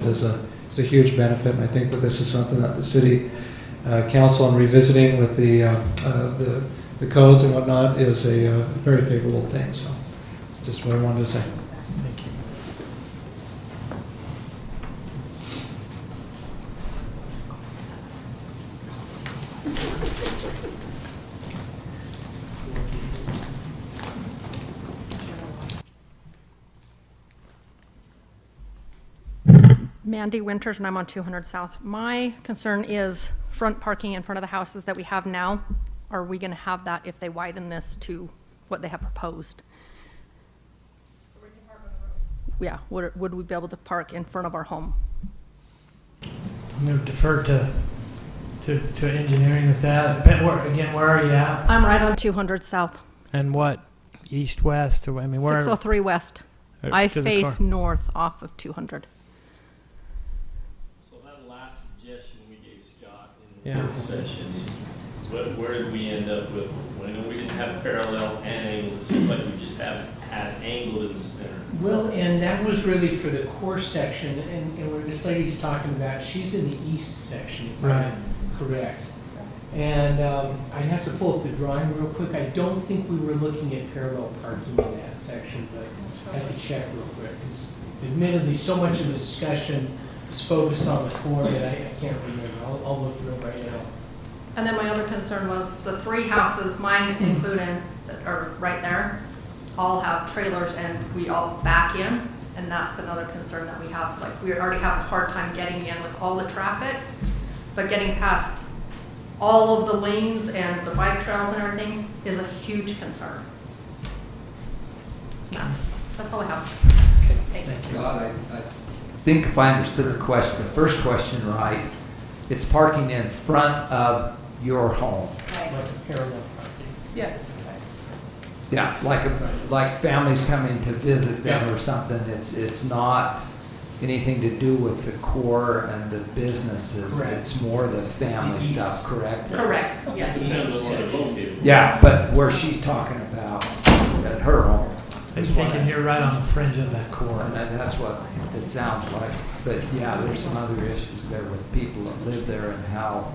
is a huge benefit, and I think that this is something that the city council, and revisiting with the codes and whatnot, is a very favorable thing. So it's just what I wanted to say. Thank you. Mandy Winters, and I'm on 200 South. My concern is front parking in front of the houses that we have now. Are we going to have that if they widen this to what they have proposed? Yeah, would we be able to park in front of our home? I'm going to defer to engineering with that. Ben, where are you at? I'm right on 200 South, And what? East, west? Or, I mean, where? 603 West. I face north off of 200. So that last suggestion we gave Scott in Yeah. the session, where did we end up with? I know we didn't have parallel and angled. It seems like we just had angled in the center. Well, and that was really for the core section, and where this lady's talking about, she's in the east section, if Right. I'm correct. And I'd have to pull up the drawing real quick. I don't think we were looking at parallel parking in that section, but I have to check real quick, because admittedly, so much of the discussion is focused on the core that I can't remember. I'll look through it right now. And then my other concern was the three houses, mine included, that are right there, all have trailers and we all back in. And that's another concern that we have. Like, we already have a hard time getting in with all the traffic, but getting past all of the lanes and the bike trails and everything is a huge concern. That's all I have. Thank you. Scott, I think if I understood the question, the first question right, it's parking in front of your home. Like a parallel parking. Yes. Yeah, like families coming to visit them or something. It's not anything to do with the core and the businesses. Correct. It's more the family It's the stuff, east. correct? Correct, yes. Depends on where they're located. Yeah, but where she's talking about at her home. I'm is what thinking you're right on the fringe of that core. And that's what it sounds like. But yeah, there's some other issues there with people that live there and how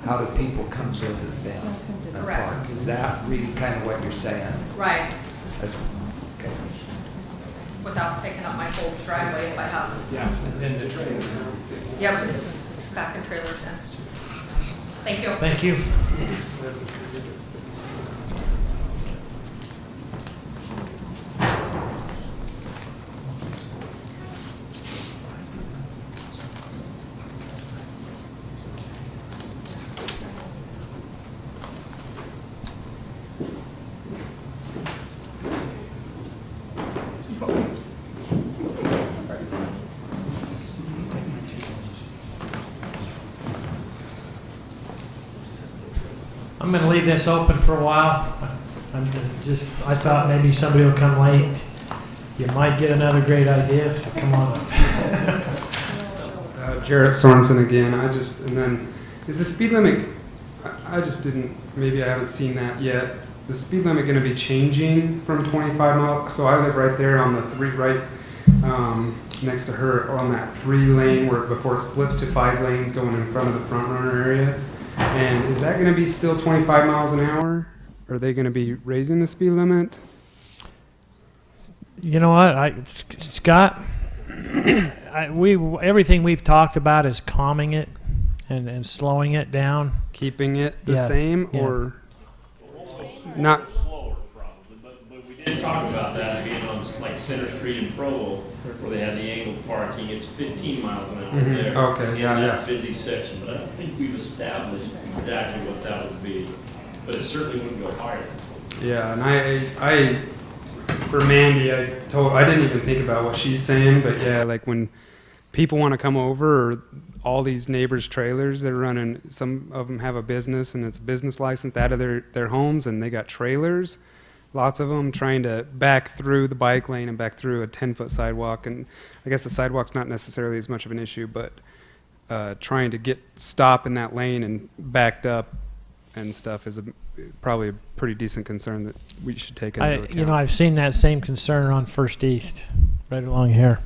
do people come visit them and Correct. park? Is that really kind of what you're saying? Right, That's- okay. without taking up my whole driveway if I have. Yeah, and then the trailer. Yep, back in trailers in. Thank you. Thank you. I'm going to leave this open for a while. I thought maybe somebody will come late. You might get another great idea, so come on up. Jarrett Sorensen again. And then, is the speed limit, I just didn't, maybe I haven't seen that yet. The speed limit going to be changing from 25 miles? So I live right there on the next to her on that 3 lane where before it splits to 5 lanes going in front of the front runner area. And is that going to be still 25 miles an hour? Are they going to be raising the speed limit? You know what, Scott? Everything we've talked about is calming it and slowing it down. Keeping it the Yes, same yeah. or not? Slower probably, but we did talk about that being on like Center Street in Provo, where they have the angled parking. It's 15 miles an hour Mhm. there. Okay, yeah, in that yeah. busy section, but I don't think we've established exactly what that would be. But it certainly wouldn't go higher. Yeah, and I for Mandy, I didn't even think about what she's saying, but yeah, like when people want to come over, or all these neighbors' trailers, they're running, some of them have a business and it's a business license out of their homes, and they got trailers, lots of them trying to back through the bike lane and back through a 10-foot sidewalk. And I guess the sidewalk's not necessarily as much of an issue, but trying to stop in that lane and backed up and stuff is probably a pretty decent concern that we should take into account. I've seen that same concern on First East, right along here,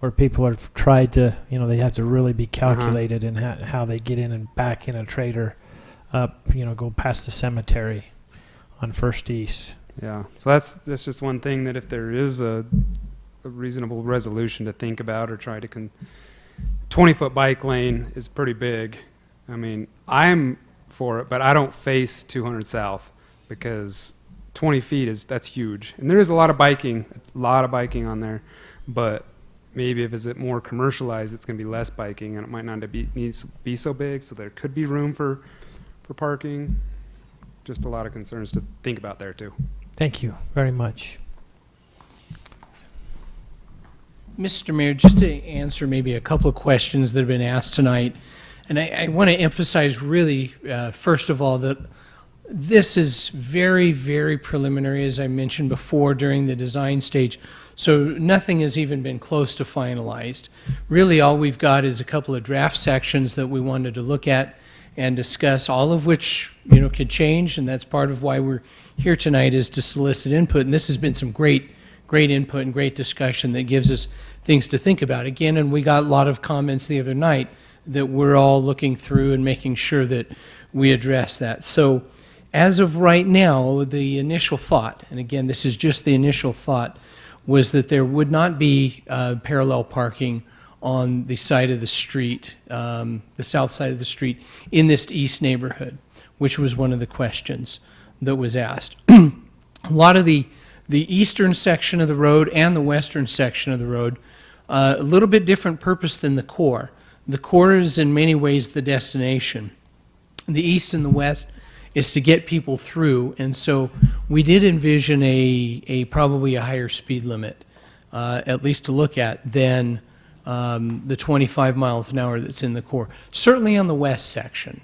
where people have tried to, they have to really be calculated in how they get in and back in a trailer up, go past the cemetery on First East. Yeah, so that's just one thing that if there is a reasonable resolution to think about or try to 20-foot bike lane is pretty big. I mean, I'm for it, but I don't face 200 South because 20 feet that's huge. And there is a lot of biking on there, but maybe if it's more commercialized, it's going to be less biking and it might not need to be so big, so there could be room for parking. Just a lot of concerns to think about there too. Thank you very much. Mr. Mayor, just to answer maybe a couple of questions that have been asked tonight, and I want to emphasize really, first of all, that this is very, very preliminary, as I mentioned before, during the design stage. So nothing has even been close to finalized. Really, all we've got is a couple of draft sections that we wanted to look at and discuss, all of which, could change, and that's part of why we're here tonight, is to solicit input. And this has been some great input and great discussion that gives us things to think about. Again, and we got a lot of comments the other night that we're all looking through and making sure that we address that. So as of right now, the initial thought, and again, this is just the initial thought, was that there would not be parallel parking on the side of the street, the south side of the street, in this east neighborhood, which was one of the questions that was asked. A lot of the eastern section of the road and the western section of the road, a little bit different purpose than the core. The core is in many ways the destination. The east and the west is to get people through, and so we did envision probably a higher speed limit, at least to look at, than the 25 miles an hour that's in the core. Certainly on the west section.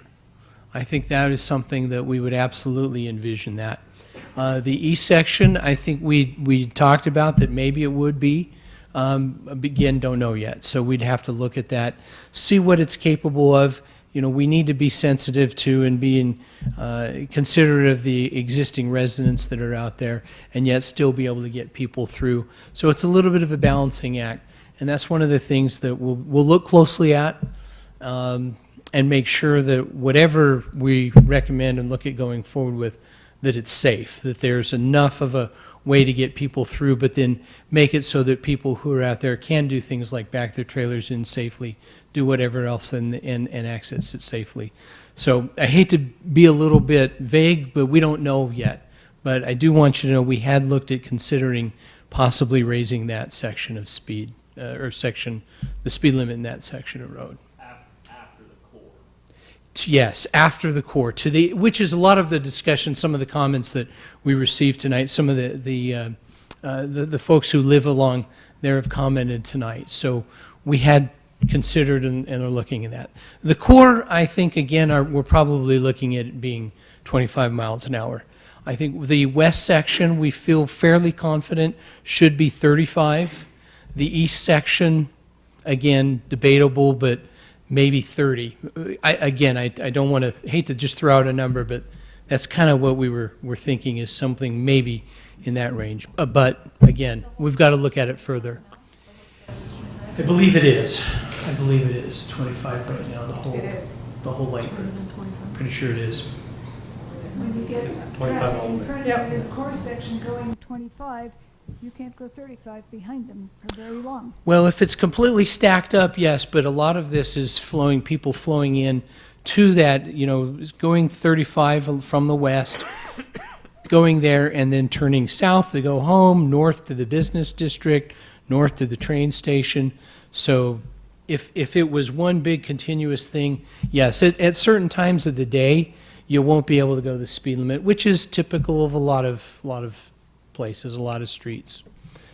I think that is something that we would absolutely envision that. The east section, I think we talked about that maybe it would be. Again, don't know yet. So we'd have to look at that, see what it's capable of. We need to be sensitive to and being considerate of the existing residents that are out there, and yet still be able to get people through. So it's a little bit of a balancing act, and that's one of the things that we'll look closely at and make sure that whatever we recommend and look at going forward with, that it's safe, that there's enough of a way to get people through, but then make it so that people who are out there can do things like back their trailers in safely, do whatever else, and access it safely. So I hate to be a little bit vague, but we don't know yet. But I do want you to know we had looked at considering possibly raising that section of speed, the speed limit in that section of road. After the core. Yes, after the core, which is a lot of the discussion, some of the comments that we received tonight. Some of the folks who live along there have commented tonight. So we had considered and are looking at that. The core, I think, again, we're probably looking at it being 25 miles an hour. I think the west section, we feel fairly confident, should be 35. The east section, again, debatable, but maybe 30. I don't want to, hate to just throw out a number, but that's kind of what we're thinking is something maybe in that range. But again, we've got to look at it further. I believe it is. 25 right now, the whole length. Pretty sure it is. When you get traffic in front of your core section going 25, you can't go 35 behind them for very long. Well, if it's completely stacked up, yes, but a lot of this is people flowing in to that, going 35 from the west, going there and then turning south to go home, north to the business district, north to the train station. So if it was one big continuous thing, yes, at certain times of the day, you won't be able to go the speed limit, which is typical of a lot of places, a lot of streets.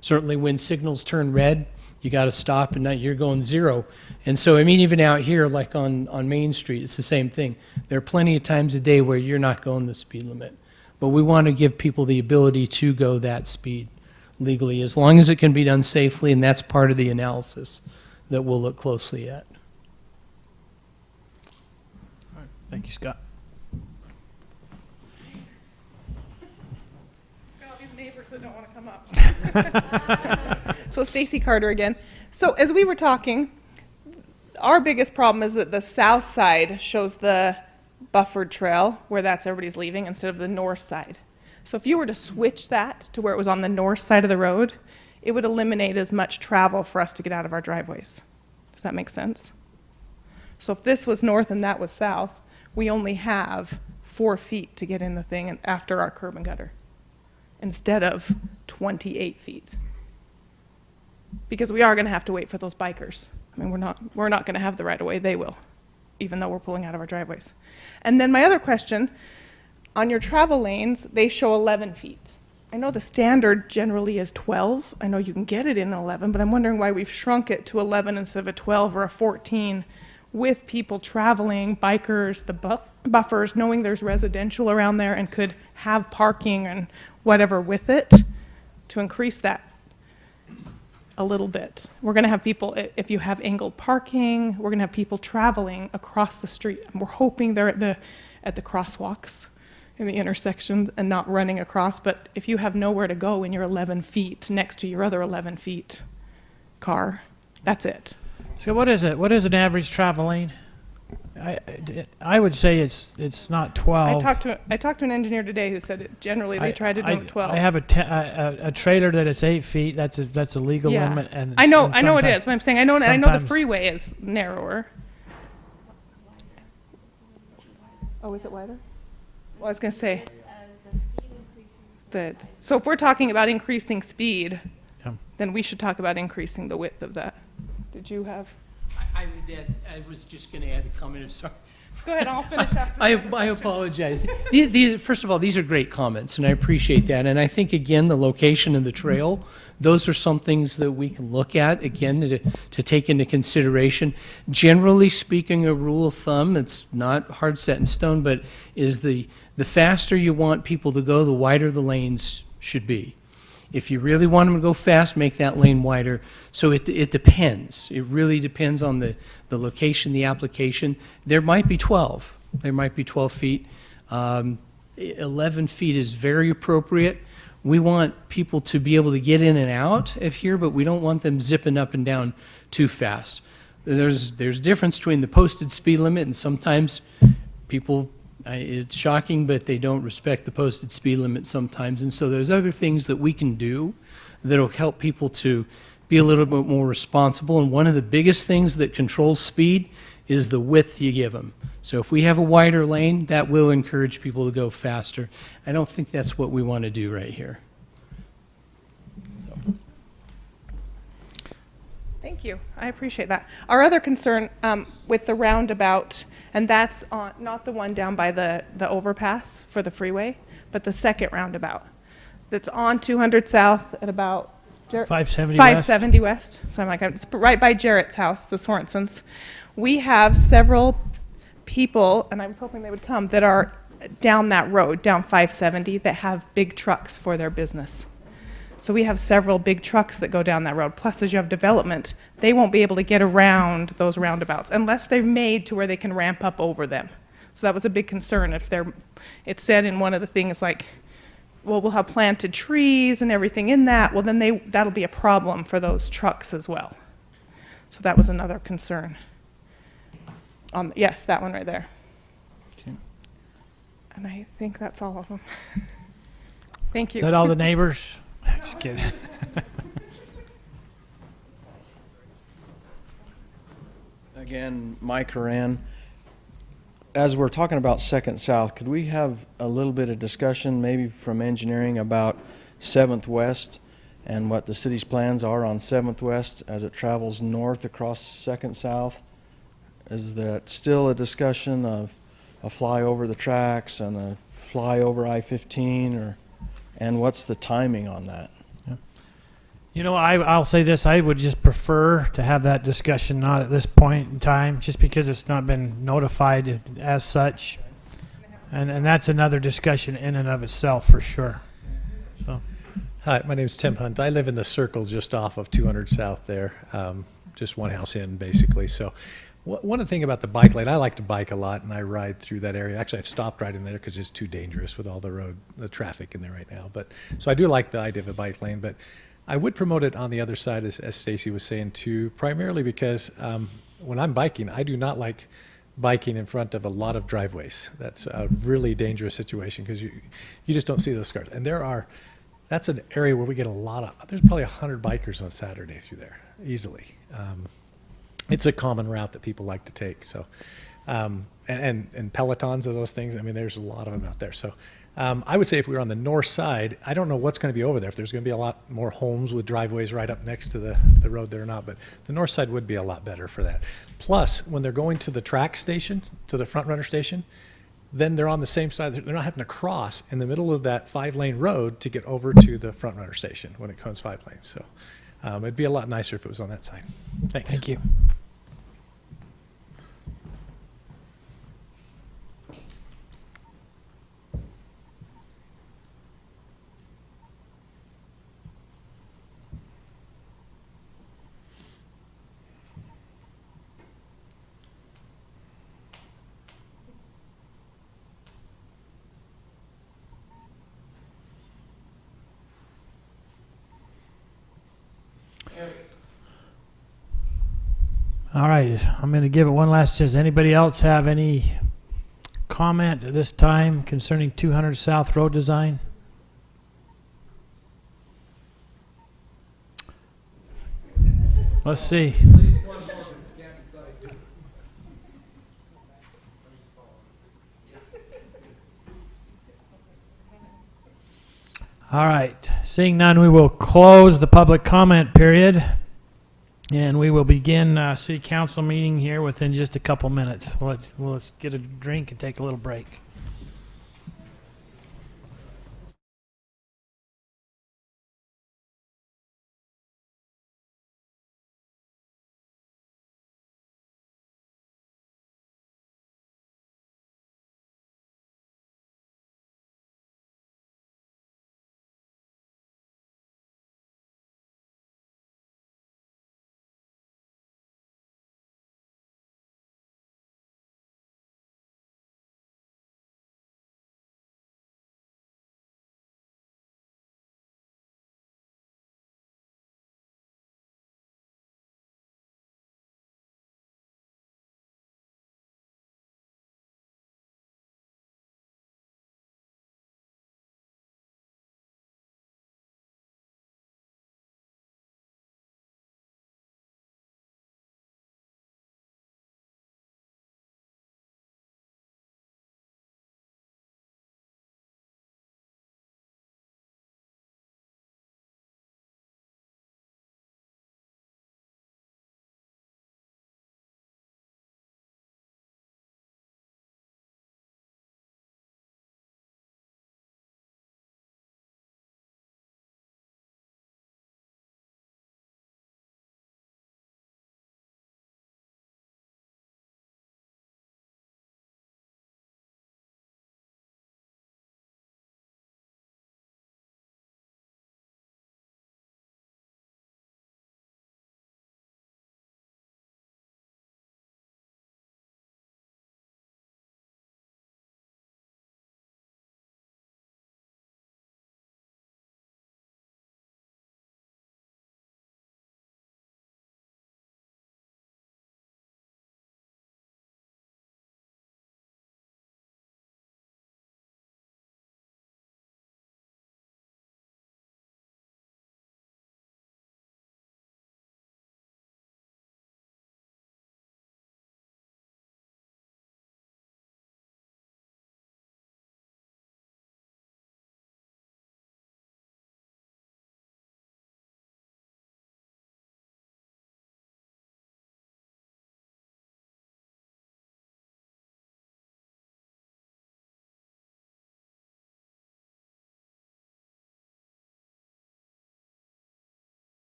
Certainly when signals turn red, you got to stop, and you're going 0. And so, even out here, like on Main Street, it's the same thing. There are plenty of times a day where you're not going the speed limit. But we want to give people the ability to go that speed legally, as long as it can be done safely, and that's part of the analysis that we'll look closely at. Thank you, Scott. Got all these neighbors that don't want to come up. So Stacy Carter again. So as we were talking, our biggest problem is that the south side shows the buffered trail where that's everybody's leaving instead of the north side. So if you were to switch that to where it was on the north side of the road, it would eliminate as much travel for us to get out of our driveways. Does that make sense? So if this was north and that was south, we only have 4 feet to get in the thing and after our curb and gutter instead of 28 feet. Because we are going to have to wait for those bikers. I mean, we're not going to have the right of way, they will, even though we're pulling out of our driveways. And then my other question, on your travel lanes, they show 11 feet. I know the standard generally is 12. I know you can get it in 11, but I'm wondering why we've shrunk it to 11 instead of a 12 or a 14 with people traveling, bikers, the buffers, knowing there's residential around there and could have parking and whatever with it to increase that a little bit. We're going to have people, if you have angled parking, we're going to have people traveling across the street. We're hoping they're at the crosswalks in the intersections and not running across, but if you have nowhere to go and you're 11 feet next to your other 11 feet car, that's it. So what is it? What is an average travel lane? I would say it's not 12. I talked to an engineer today who said generally they try to do it 12. I have a trailer that it's 8 feet. That's a legal Yeah. limit. And I know it sometimes- is, but I'm saying I know the sometimes- freeway is narrower. Oh, is it wider? Well, I was going to say that. So if we're talking about increasing speed, Yeah. then we should talk about increasing the width of that. Did you have? I was just going to add a comment, I'm sorry. Go ahead, I'll finish after. I apologize. First of all, these are great comments, and I appreciate that. And I think, again, the location of the trail, those are some things that we can look at, again, to take into consideration. Generally speaking, a rule of thumb, it's not hard set in stone, but is the faster you want people to go, the wider the lanes should be. If you really want them to go fast, make that lane wider. So it depends. It really depends on the location, the application. There might be 12. There might be 12 feet. 11 feet is very appropriate. We want people to be able to get in and out of here, but we don't want them zipping up and down too fast. There's a difference between the posted speed limit, and sometimes people, it's shocking, but they don't respect the posted speed limit sometimes. And so there's other things that we can do that'll help people to be a little bit more responsible. And one of the biggest things that controls speed is the width you give them. So if we have a wider lane, that will encourage people to go faster. I don't think that's what we want to do right here. So. Thank you. I appreciate that. Our other concern with the roundabout, and that's on, not the one down by the overpass for the freeway, but the second roundabout that's on 200 South at about 570 West. So I'm like, it's right by Jarrett's house, the Sorensens. We have several people, and I was hoping they would come, that are down that road, down 570, that have big trucks for their business. So we have several big trucks that go down that road. Plus, as you have development, they won't be able to get around those roundabouts unless they're made to where they can ramp up over them. So that was a big concern. If it said in one of the things like, well, we'll have planted trees and everything in that, well, then that'll be a problem for those trucks as well. So that was another concern. Yes, that one right there. Okay. And I think that's all of them. Thank you. Is that all the neighbors? Just kidding. Again, Mike Horan. As we're talking about Second South, could we have a little bit of discussion, maybe from engineering, about 7th West and what the city's plans are on 7th West as it travels north across Second South? Is that still a discussion of a fly over the tracks and a fly over I-15, and what's the timing on that? You know, I'll say this, I would just prefer to have that discussion not at this point in time, just because it's not been notified as such. And that's another discussion in and of itself for sure. So. Hi, my name is Tim Hunt. I live in the circle just off of 200 South there, just one house in basically. So one thing about the bike lane, I like to bike a lot and I ride through that area. Actually, I've stopped riding there because it's too dangerous with all the traffic in there right now. But so I do like the idea of a bike lane, but I would promote it on the other side, as Stacy was saying too, primarily because when I'm biking, I do not like biking in front of a lot of driveways. That's a really dangerous situation because you just don't see those cars. And that's an area where we get there's probably 100 bikers on Saturday through there, easily. It's a common route that people like to take. So, and Pelotons of those things, I mean, there's a lot of them out there. So I would say if we were on the north side, I don't know what's going to be over there, if there's going to be a lot more homes with driveways right up next to the road there or not, but the north side would be a lot better for that. Plus, when they're going to the track station, to the front runner station, then they're on the same side. They're not having to cross in the middle of that 5-lane road to get over to the front runner station when it comes 5 lanes. So it'd be a lot nicer if it was on that side. Thanks. Thank you. All right, I'm going to give it one last chance. Anybody else have any comment at this time concerning 200 South Road design? Let's see. All right, seeing none, we will close the public comment period. And we will begin city council meeting here within just a couple minutes. Let's get a drink and take a little break.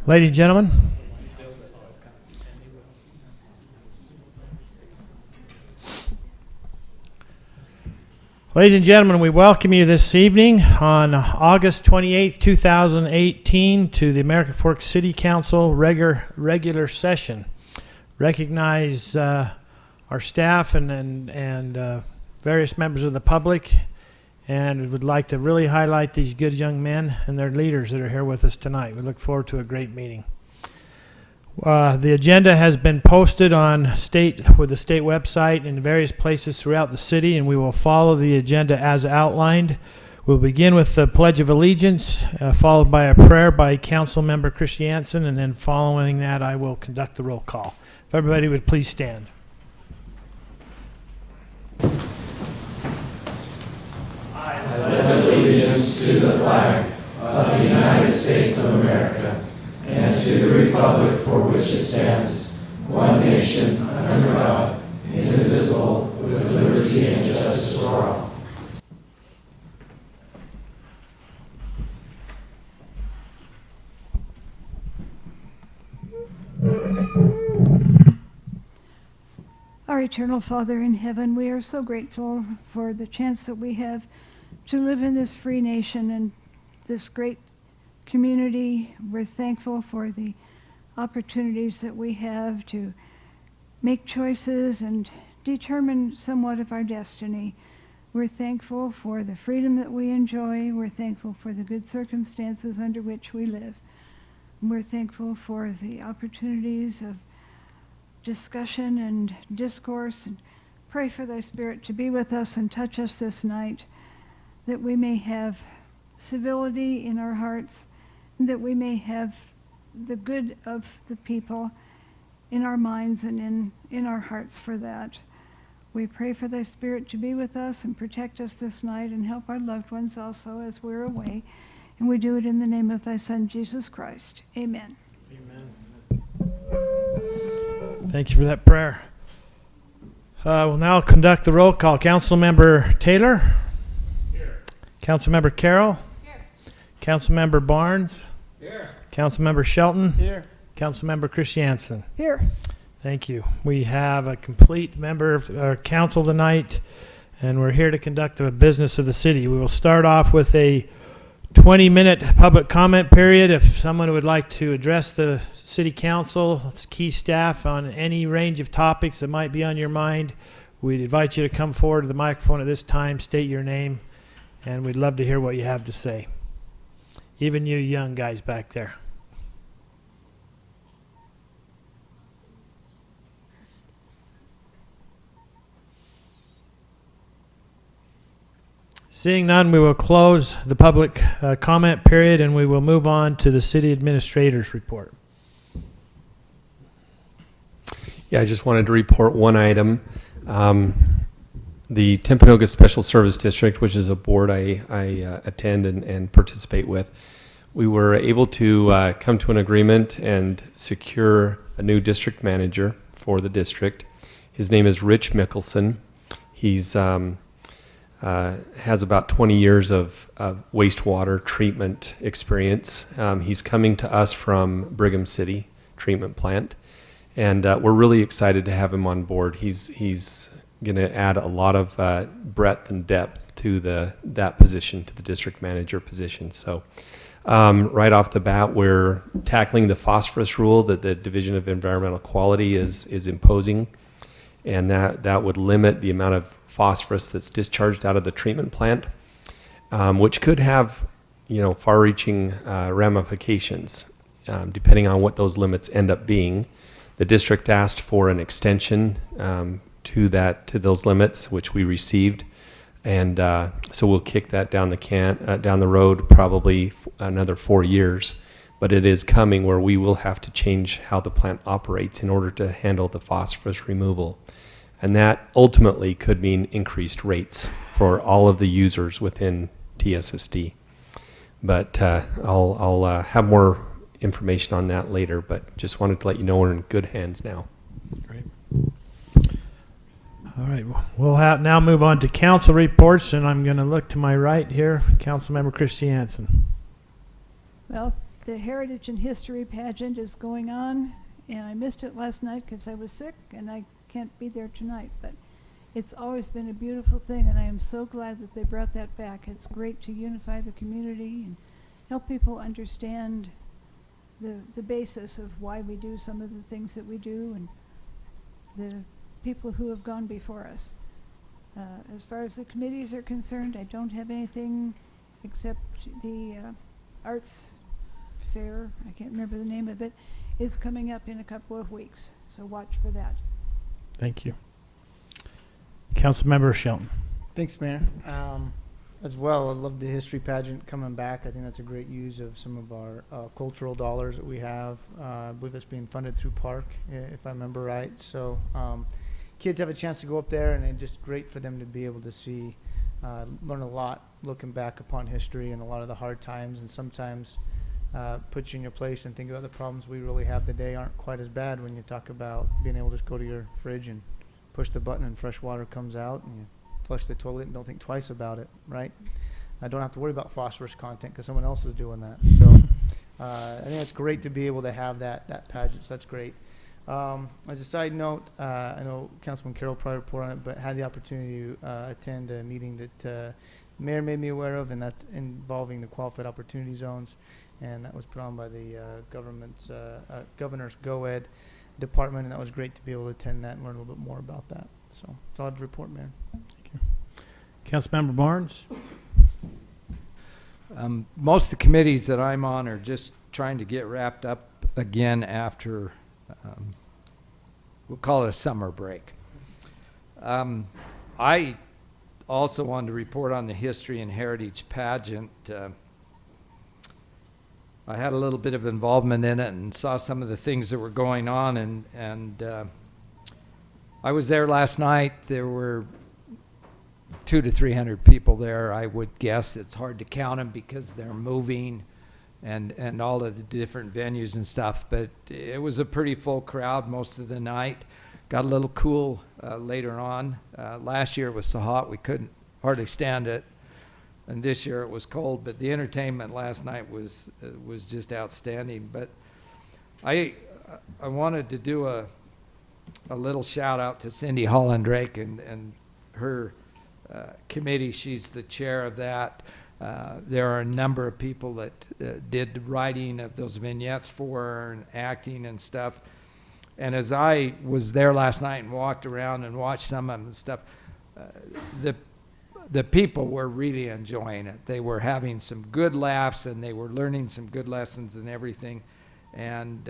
Ladies and gentlemen, we welcome you this evening on August 28th, 2018 to the American Fork City Council regular session. Recognize our staff and various members of the public, and would like to really highlight these good young men and their leaders that are here with us tonight. We look forward to a great meeting. The agenda has been posted on the state website and various places throughout the city, and we will follow the agenda as outlined. We'll begin with the Pledge of Allegiance, followed by a prayer by Council Member Christiansen, and then following that I will conduct the roll call. If everybody would please stand. Allegiance to the flag of the United States of America and to the republic for which it stands, one nation, under God, indivisible, with liberty and justice for all. Our eternal Father in heaven, we are so grateful for the chance that we have to live in this free nation and this great community. We're thankful for the opportunities that we have to make choices and determine somewhat of our destiny. We're thankful for the freedom that we enjoy. We're thankful for the good circumstances under which we live. We're thankful for the opportunities of discussion and discourse, and pray for thy Spirit to be with us and touch us this night, that we may have civility in our hearts, and that we may have the good of the people in our minds and in our hearts for that. We pray for thy Spirit to be with us and protect us this night and help our loved ones also as we're away. And we do it in the name of thy Son, Jesus Christ. Amen. Thank you for that prayer. We'll now conduct the roll call. Councilmember Taylor? Here. Councilmember Carroll? Here. Councilmember Barnes? Here. Councilmember Shelton? Here. Councilmember Christiansen? Here. Thank you. We have a complete member of our council tonight, and we're here to conduct the business of the city. We will start off with a 20-minute public comment period. If someone would like to address the city council, key staff on any range of topics that might be on your mind, we'd invite you to come forward to the microphone at this time, state your name, and we'd love to hear what you have to say. Even you young guys back there. Seeing none, we will close the public comment period, and we will move on to the city administrator's report. Yeah, I just wanted to report one item. The Timpanogos Special Service District, which is a board I attend and participate with, we were able to come to an agreement and secure a new district manager for the district. His name is Rich Mickelson. He's has about 20 years of wastewater treatment experience. He's coming to us from Brigham City Treatment Plant, and we're really excited to have him on board. He's going to add a lot of breadth and depth to that position, to the district manager position. So right off the bat, we're tackling the phosphorus rule that the Division of Environmental Quality is imposing, and that would limit the amount of phosphorus that's discharged out of the treatment plant, which could have, far-reaching ramifications, depending on what those limits end up being. The district asked for an extension to those limits, which we received, and so we'll kick that down the road probably another 4 years. But it is coming where we will have to change how the plant operates in order to handle the phosphorus removal. And that ultimately could mean increased rates for all of the users within TSSD. But I'll have more information on that later, but just wanted to let you know we're in good hands now. Great. All right, we'll now move on to council reports, and I'm going to look to my right here, Councilmember Christie Hansen. Well, the Heritage and History pageant is going on, and I missed it last night because I was sick, and I can't be there tonight. But it's always been a beautiful thing, and I am so glad that they brought that back. It's great to unify the community and help people understand the basis of why we do some of the things that we do, and the people who have gone before us. As far as the committees are concerned, I don't have anything except the arts fair, I can't remember the name of it, is coming up in a couple of weeks. So watch for that. Thank you. Councilmember Shelton. Thanks, Mayor. As well, I love the history pageant coming back. I think that's a great use of some of our cultural dollars that we have. I believe it's being funded through Park, if I remember right. So kids have a chance to go up there, and it's just great for them to be able to see, learn a lot looking back upon history and a lot of the hard times, and sometimes put you in your place and think about the problems we really have today aren't quite as bad when you talk about being able to just go to your fridge and push the button and fresh water comes out, and you flush the toilet and don't think twice about it, right? I don't have to worry about phosphorus content because someone else is doing that. So I think it's great to be able to have that pageant, so that's great. As a side note, I know Councilman Carroll probably reported on it, but had the opportunity to attend a meeting that Mayor made me aware of, and that's involving the Qualified Opportunity Zones, and that was put on by the Governor's GOED department, and that was great to be able to attend that and learn a little bit more about that. So that's all I have to report, Mayor. Thank you. Councilmember Barnes. Most of the committees that I'm on are just trying to get wrapped up again after, we'll call it a summer break. I also wanted to report on the History and Heritage pageant. I had a little bit of involvement in it and saw some of the things that were going on, and I was there last night. There were 200 to 300 people there, I would guess. It's hard to count them because they're moving and all of the different venues and stuff, but it was a pretty full crowd most of the night. Got a little cool later on. Last year it was so hot we couldn't hardly stand it, and this year it was cold, but the entertainment last night was just outstanding. But I wanted to do a little shout out to Cindy Holland Drake and her committee. She's the chair of that. There are a number of people that did writing of those vignettes for her and acting and stuff. And as I was there last night and walked around and watched some of them and stuff, the people were really enjoying it. They were having some good laughs, and they were learning some good lessons and everything. And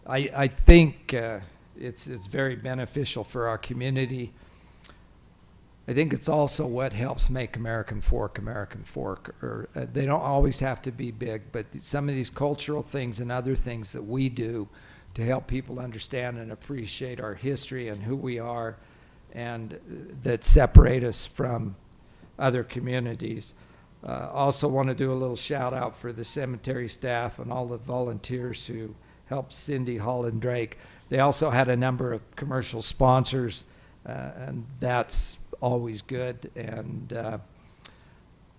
I think it's very beneficial for our community. I think it's also what helps make American Fork. Or they don't always have to be big, but some of these cultural things and other things that we do to help people understand and appreciate our history and who we are, and that separate us from other communities. Also want to do a little shout out for the cemetery staff and all the volunteers who helped Cindy Holland Drake. They also had a number of commercial sponsors, and that's always good. And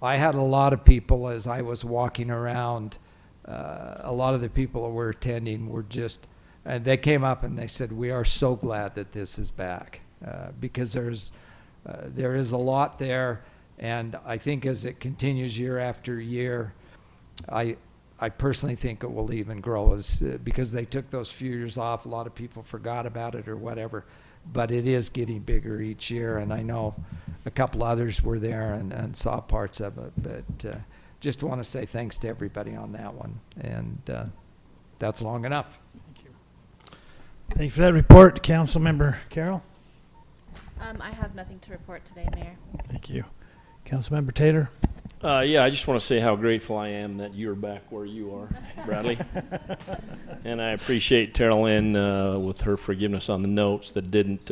I had a lot of people as I was walking around. A lot of the people that were attending were just, and they came up and they said, "We are so glad that this is back," because there is a lot there. And I think as it continues year after year, I personally think it will even grow, because they took those few years off. A lot of people forgot about it or whatever, but it is getting bigger each year. And I know a couple others were there and saw parts of it, but just want to say thanks to everybody on that one. And that's long enough. Thank you. Thank you for that report, Councilmember Carroll. I have nothing to report today, Mayor. Thank you. Councilmember Tater. Yeah, I just want to say how grateful I am that you're back where you are, Bradley. And I appreciate Terrell Ann with her forgiveness on the notes that didn't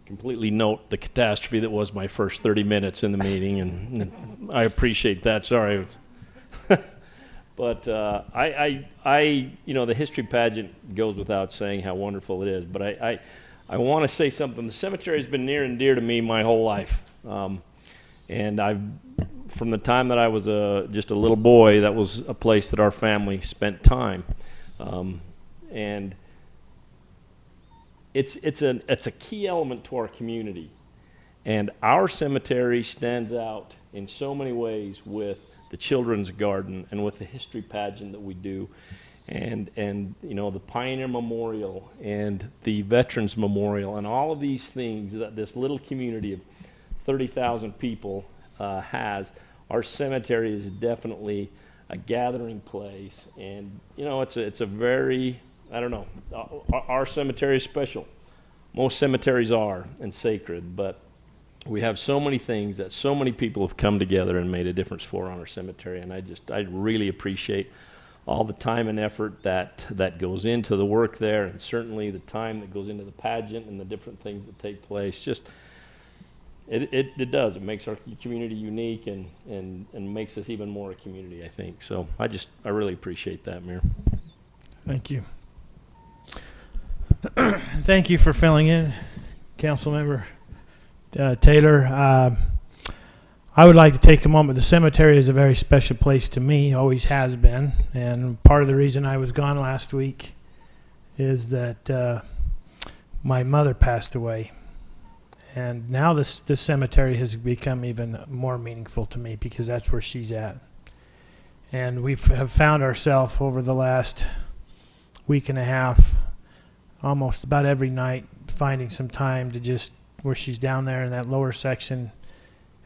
completely note the catastrophe that was my first 30 minutes in the meeting, and I appreciate that. Sorry. But I the history pageant goes without saying how wonderful it is, but I want to say something. The cemetery has been near and dear to me my whole life. And from the time that I was just a little boy, that was a place that our family spent time. And it's a key element to our community. And our cemetery stands out in so many ways with the children's garden and with the history pageant that we do. And you know, the Pioneer Memorial and the Veterans Memorial and all of these things that this little community of 30,000 people has. Our cemetery is definitely a gathering place, and you know, it's a very, I don't know, our cemetery is special. Most cemeteries are and sacred, but we have so many things that so many people have come together and made a difference for on our cemetery, and I really appreciate all the time and effort that goes into the work there, and certainly the time that goes into the pageant and the different things that take place. Just it does. It makes our community unique and makes us even more a community, I think. So I really appreciate that, Mayor. Thank you. Thank you for filling in, Councilmember Taylor. I would like to take a moment. The cemetery is a very special place to me, always has been. And part of the reason I was gone last week is that my mother passed away. And now this cemetery has become even more meaningful to me because that's where she's at. And we have found ourselves over the last week and a half, almost about every night, finding some time to just, where she's down there in that lower section,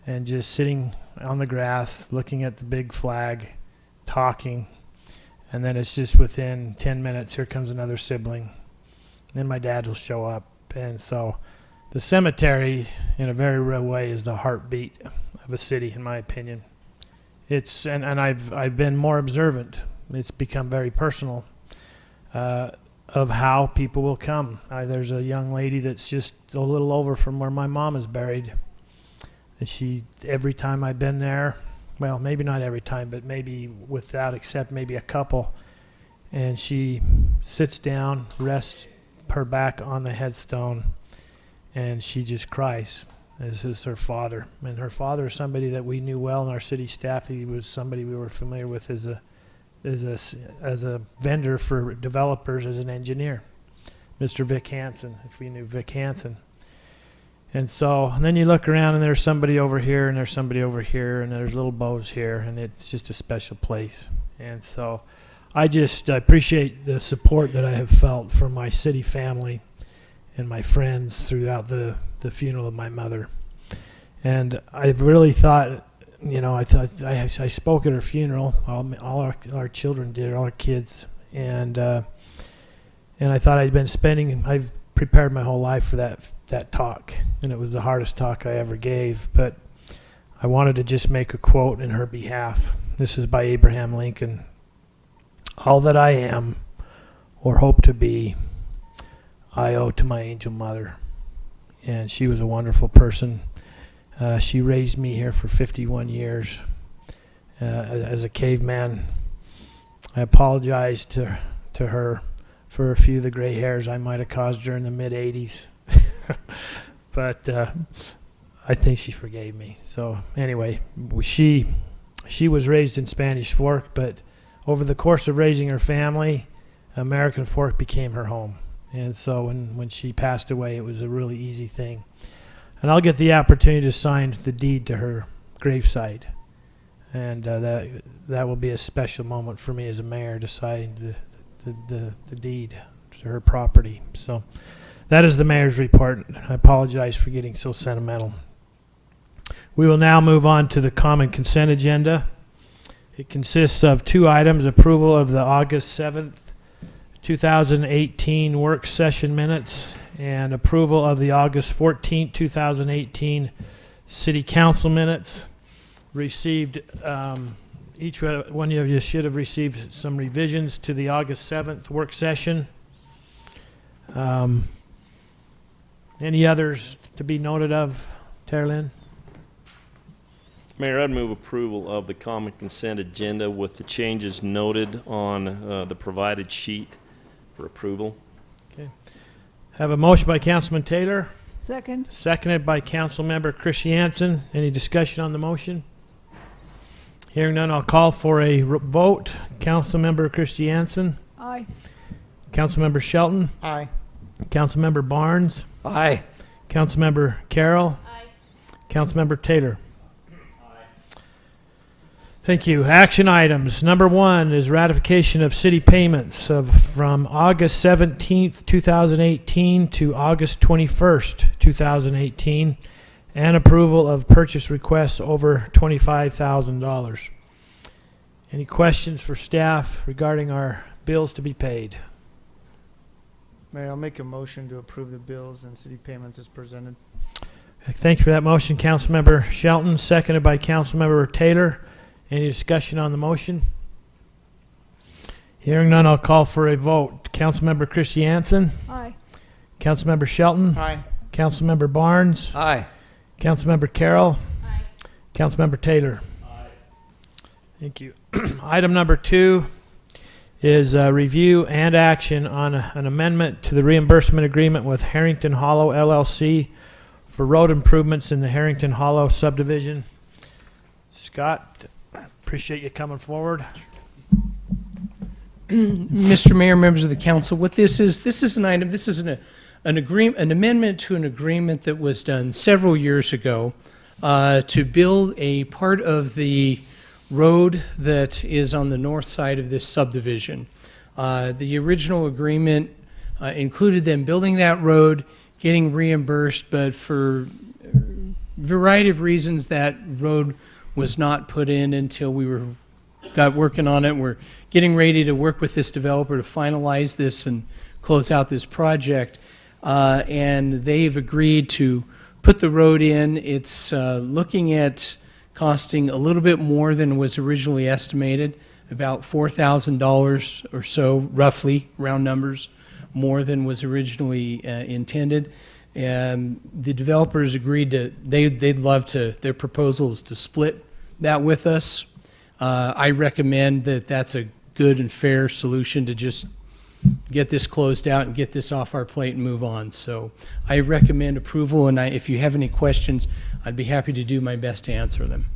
and just sitting on the grass, looking at the big flag, talking. And then it's just within 10 minutes, here comes another sibling. Then my dad will show up. And so the cemetery, in a very real way, is the heartbeat of a city, in my opinion. It's and I've been more observant. It's become very personal of how people will come. There's a young lady that's just a little over from where my mom is buried. And every time I've been there, well, maybe not every time, but maybe without except maybe a couple, and she sits down, rests her back on the headstone, and she just cries. This is her father. And her father is somebody that we knew well in our city staff. He was somebody we were familiar with as a vendor for developers, as an engineer. Mr. Vic Hansen, if we knew Vic Hansen. And then you look around and there's somebody over here and there's somebody over here and there's little bows here, and it's just a special place. And so I appreciate the support that I have felt from my city family and my friends throughout the funeral of my mother. And I really thought, you know, I spoke at her funeral. All our children did, all our kids. And I thought I've prepared my whole life for that talk, and it was the hardest talk I ever gave, but I wanted to just make a quote in her behalf. This is by Abraham Lincoln. All that I am or hope to be, I owe to my angel mother. And she was a wonderful person. She raised me here for 51 years as a caveman. I apologize to her for a few of the gray hairs I might have caused her in the mid-'80s. But I think she forgave me. So anyway, she was raised in Spanish Fork, but over the course of raising her family, American Fork became her home. And so when she passed away, it was a really easy thing. And I'll get the opportunity to sign the deed to her gravesite. And that will be a special moment for me as a mayor to sign the deed to her property. So that is the mayor's report. I apologize for getting so sentimental. We will now move on to the common consent agenda. It consists of 2 items: approval of the August 7th, 2018 work session minutes and approval of the August 14th, 2018 city council minutes. Received, each one of you should have received some revisions to the August 7th work session. Any others to be noted of, Terlin? Mayor, I'd move approval of the common consent agenda with the changes noted on the provided sheet for approval. Okay. Have a motion by Councilman Taylor, Second. seconded by Councilmember Christiansen. Any discussion on the motion? Hearing none, I'll call for a vote. Councilmember Christiansen, Aye. Councilmember Shelton, Aye. Councilmember Barnes, Aye. Councilmember Carroll, Aye. Councilmember Taylor. Thank you. Action items. Number 1 is ratification of city payments from August 17th, 2018 to August 21st, 2018, and approval of purchase requests over $25,000. Any questions for staff regarding our bills to be paid? Mayor, I'll make a motion to approve the bills and city payments as presented. Thank you for that motion, Councilmember Shelton, seconded by Councilmember Taylor. Any discussion on the motion? Hearing none, I'll call for a vote. Councilmember Christiansen, Aye. Councilmember Shelton, Aye. Councilmember Barnes, Aye. Councilmember Carroll, Aye. Councilmember Taylor. Thank you. Item number 2 is review and action on an amendment to the reimbursement agreement with Harrington Hollow LLC for road improvements in the Harrington Hollow subdivision. Scott, appreciate you coming forward. Mr. Mayor, members of the council, what this is an item, this is an amendment to an agreement that was done several years ago to build a part of the road that is on the north side of this subdivision. The original agreement included them building that road, getting reimbursed, but for a variety of reasons that road was not put in until we got working on it. We're getting ready to work with this developer to finalize this and close out this project. And they've agreed to put the road in. It's looking at costing a little bit more than was originally estimated, about $4,000 or so, roughly, round numbers, more than was originally intended. And the developers agreed to, they'd love to, their proposal is to split that with us. I recommend that that's a good and fair solution to just get this closed out and get this off our plate and move on. So I recommend approval, and if you have any questions, I'd be happy to do my best to answer them.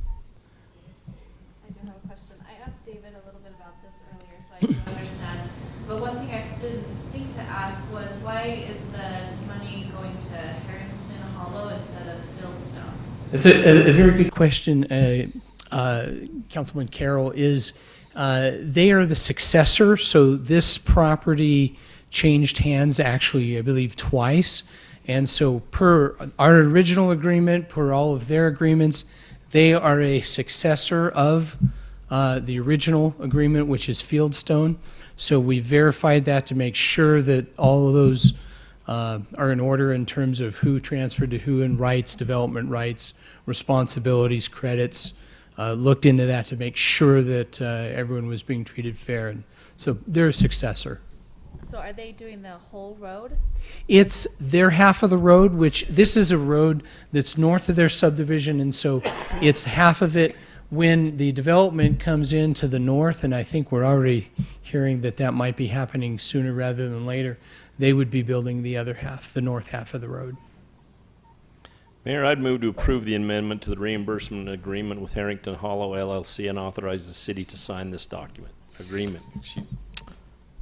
I do have a question. I asked David a little bit about this earlier, so I didn't understand. But one thing I didn't think to ask was, why is the money going to Harrington Hollow instead of Fieldstone? It's a very good question, Councilman Carroll. They are the successor, so this property changed hands actually, I believe, twice. And so per our original agreement, per all of their agreements, they are a successor of the original agreement, which is Fieldstone. So we verified that to make sure that all of those are in order in terms of who transferred to who and rights, development rights, responsibilities, credits. Looked into that to make sure that everyone was being treated fair. And so they're a successor. So are they doing the whole road? It's their half of the road, which this is a road that's north of their subdivision, and so it's half of it. When the development comes in to the north, and I think we're already hearing that that might be happening sooner rather than later, they would be building the other half, the north half of the road. Mayor, I'd move to approve the amendment to the reimbursement agreement with Harrington Hollow LLC and authorize the city to sign this agreement.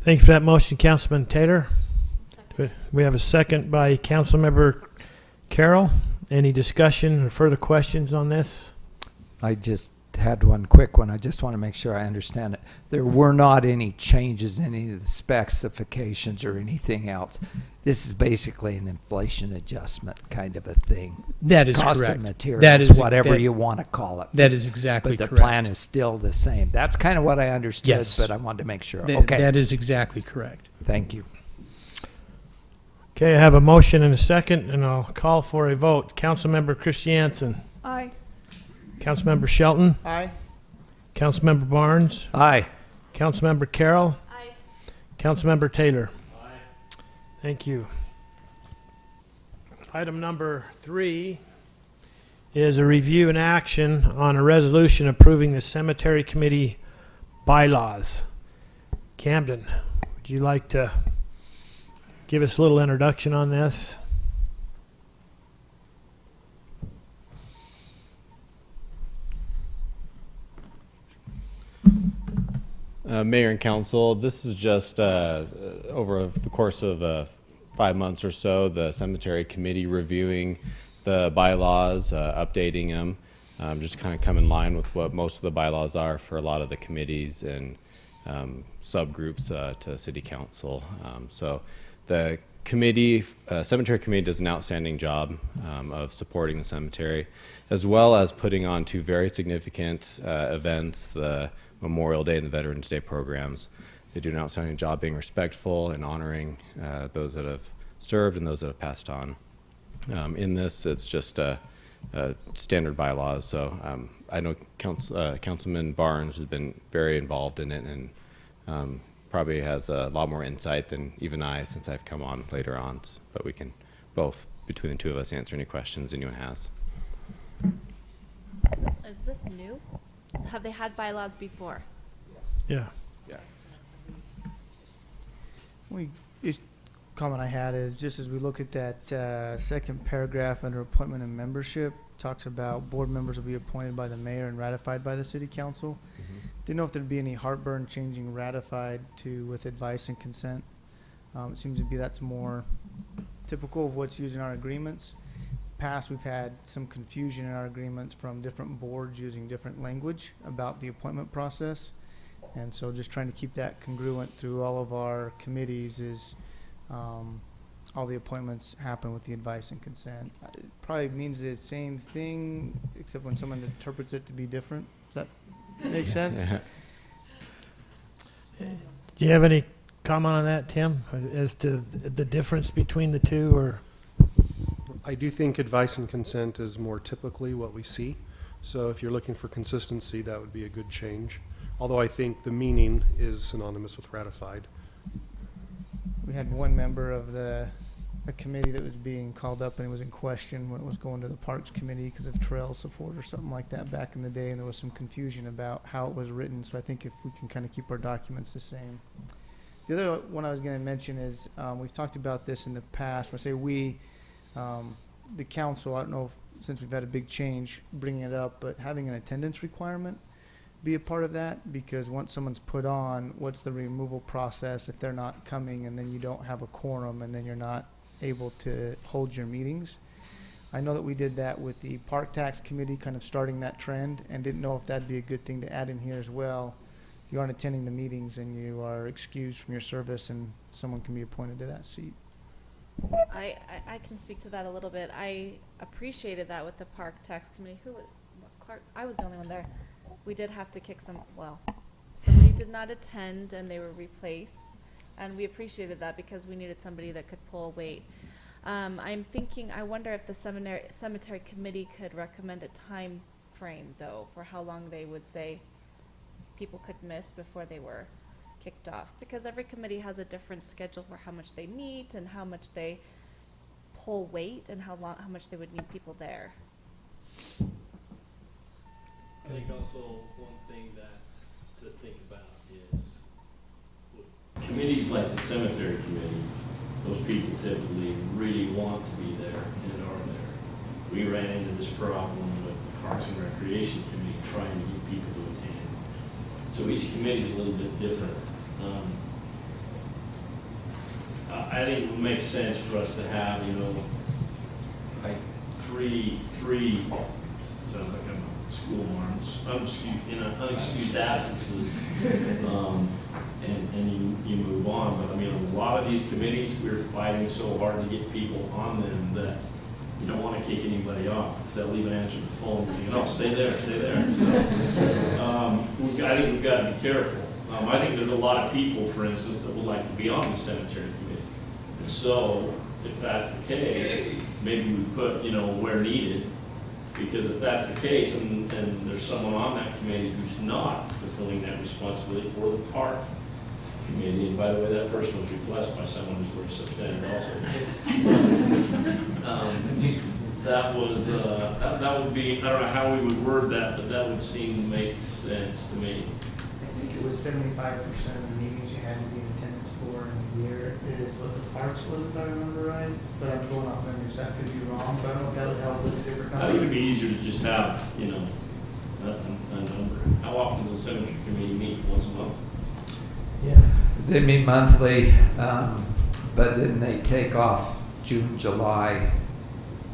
Thank you for that motion, Councilman Taylor. We have a second by Councilmember Carroll. Any discussion or further questions on this? I just had one quick one. I just want to make sure I understand it. There were not any changes in any of the specifications or anything else. This is basically an inflation adjustment kind of a thing. That is Cost correct. of materials, That is whatever you want to call it. That is exactly but the correct. plan is still the same. That's kind of what I understood, Yes. but I wanted to make sure. That Okay. is exactly correct. Thank you. Okay, I have a motion and a second, and I'll call for a vote. Councilmember Christiansen, Aye. Councilmember Shelton, Aye. Councilmember Barnes, Aye. Councilmember Carroll, Aye. Councilmember Taylor. Thank you. Item number 3 is a review and action on a resolution approving the cemetery committee bylaws. Camden, would you like to give us a little introduction on this. Mayor and Council, this is just over the course of 5 months or so, the cemetery committee reviewing the bylaws, updating them, just kind of come in line with what most of the bylaws are for a lot of the committees and subgroups to City Council. So the committee, cemetery committee does an outstanding job of supporting the cemetery, as well as putting on 2 very significant events, the Memorial Day and the Veterans Day programs. They do an outstanding job being respectful and honoring those that have served and those that have passed on. In this, it's just standard bylaws. So I know Councilman Barnes has been very involved in it and probably has a lot more insight than even I, since I've come on later on. But we can both, between the two of us, answer any questions anyone has. Is this new? Have they had bylaws before? Yeah. Comment I had is just as we look at that second paragraph under appointment and membership, talks about board members will be appointed by the mayor and ratified by the city council. Didn't know if there'd be any heartburn changing ratified to with advice and consent. It seems to be that's more typical of what's used in our agreements. Past, we've had some confusion in our agreements from different boards using different language about the appointment process. And so just trying to keep that congruent through all of our committees is all the appointments happen with the advice and consent. It probably means the same thing, except when someone interprets it to be different. Does that make sense? Do you have any comment on that, Tim, as to the difference between the two? Or I do think advice and consent is more typically what we see. So if you're looking for consistency, that would be a good change. Although I think the meaning is synonymous with ratified. We had one member of a committee that was being called up and it was in question when it was going to the Parks Committee because of trail support or something like that back in the day, and there was some confusion about how it was written. So I think if we can kind of keep our documents the same. The other one I was going to mention is we've talked about this in the past. When I say we, the council, I don't know if, since we've had a big change bringing it up, but having an attendance requirement be a part of that, because once someone's put on, what's the removal process if they're not coming and then you don't have a quorum and then you're not able to hold your meetings? I know that we did that with the Park Tax Committee, kind of starting that trend, and didn't know if that'd be a good thing to add in here as well. If you aren't attending the meetings and you are excused from your service, and someone can be appointed to that seat. I can speak to that a little bit. I appreciated that with the Park Tax Committee. Clark, I was the only one there. We did have to kick somebody did not attend and they were replaced. And we appreciated that because we needed somebody that could pull weight. I'm thinking, I wonder if the cemetery committee could recommend a time frame, though, for how long they would say people could miss before they were kicked off. Because every committee has a different schedule for how much they meet and how much they pull weight and how much they would need people there. I think also one thing to think about is committees like the cemetery committee, those people typically really want to be there and are there. We ran into this problem with the Parks and Recreation Committee trying to get people to attend. So each committee is a little bit different. I think it would make sense for us to have, like three sounds like I'm a school marms, unexcused absences, and you move on. But I mean, a lot of these committees, we're fighting so hard to get people on them that you don't want to kick anybody off. They'll even answer the phone and say, "Oh, stay there, stay there." So, I think we've got to be careful. I think there's a lot of people, for instance, that would like to be on the cemetery committee. And so, if that's the case, maybe we put, where needed. Because if that's the case, and there's someone on that committee who's not fulfilling that responsibility, or the park committee, and by the way, that person was replaced by someone who's very substandard also. That would be, I don't know how we would word that, but that would seem to make sense to me. I think it was 75% of the meetings you had to be in attendance for in a year is what the Parks was, if I remember right, but I'm going off memory, so that could be wrong, but I don't know if that would help with a different I think it'd number. be easier to just have, you know, a number. How often does the cemetery committee meet? Once a month? Yeah. They meet monthly, but then they take off June, July,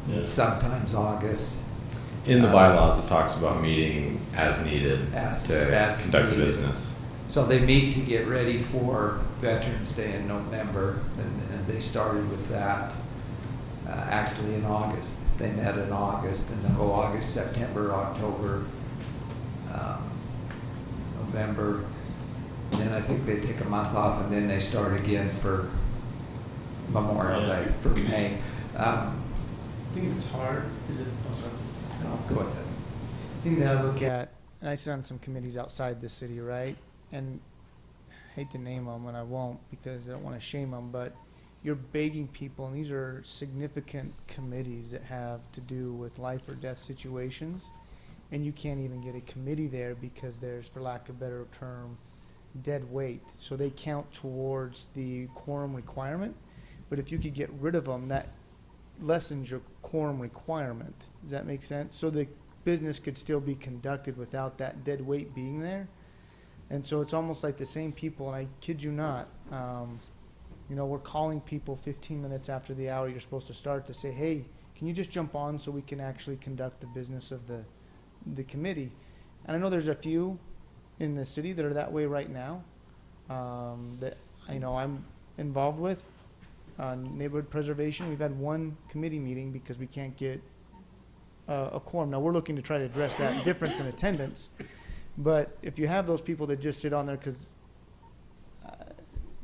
Yeah. sometimes August. In the bylaws, it talks about meeting as needed As to conduct the needed. business. So they meet to get ready for Veterans Day in November, and they started with that actually in August. They met in August, and then go August, September, October, November. And then I think they take a month off, and then they start again for Memorial Day, for May. I think it's hard, is it, oh, sorry. No, go ahead. Thing that I look at, and I sit on some committees outside the city, right? And I hate to name them, and I won't because I don't want to shame them, but you're begging people, and these are significant committees that have to do with life or death situations, and you can't even get a committee there because there's, for lack of a better term, dead weight. So they count towards the quorum requirement, but if you could get rid of them, that lessens your quorum requirement. Does that make sense? So the business could still be conducted without that dead weight being there. And so it's almost like the same people, and I kid you not, you know, we're calling people 15 minutes after the hour you're supposed to start to say, hey, can you just jump on so we can actually conduct the business of the committee? And I know there's a few in the city that are that way right now, that I know I'm involved with. Neighborhood preservation, we've had one committee meeting because we can't get a quorum. Now, we're looking to try to address that difference in attendance, but if you have those people that just sit on there because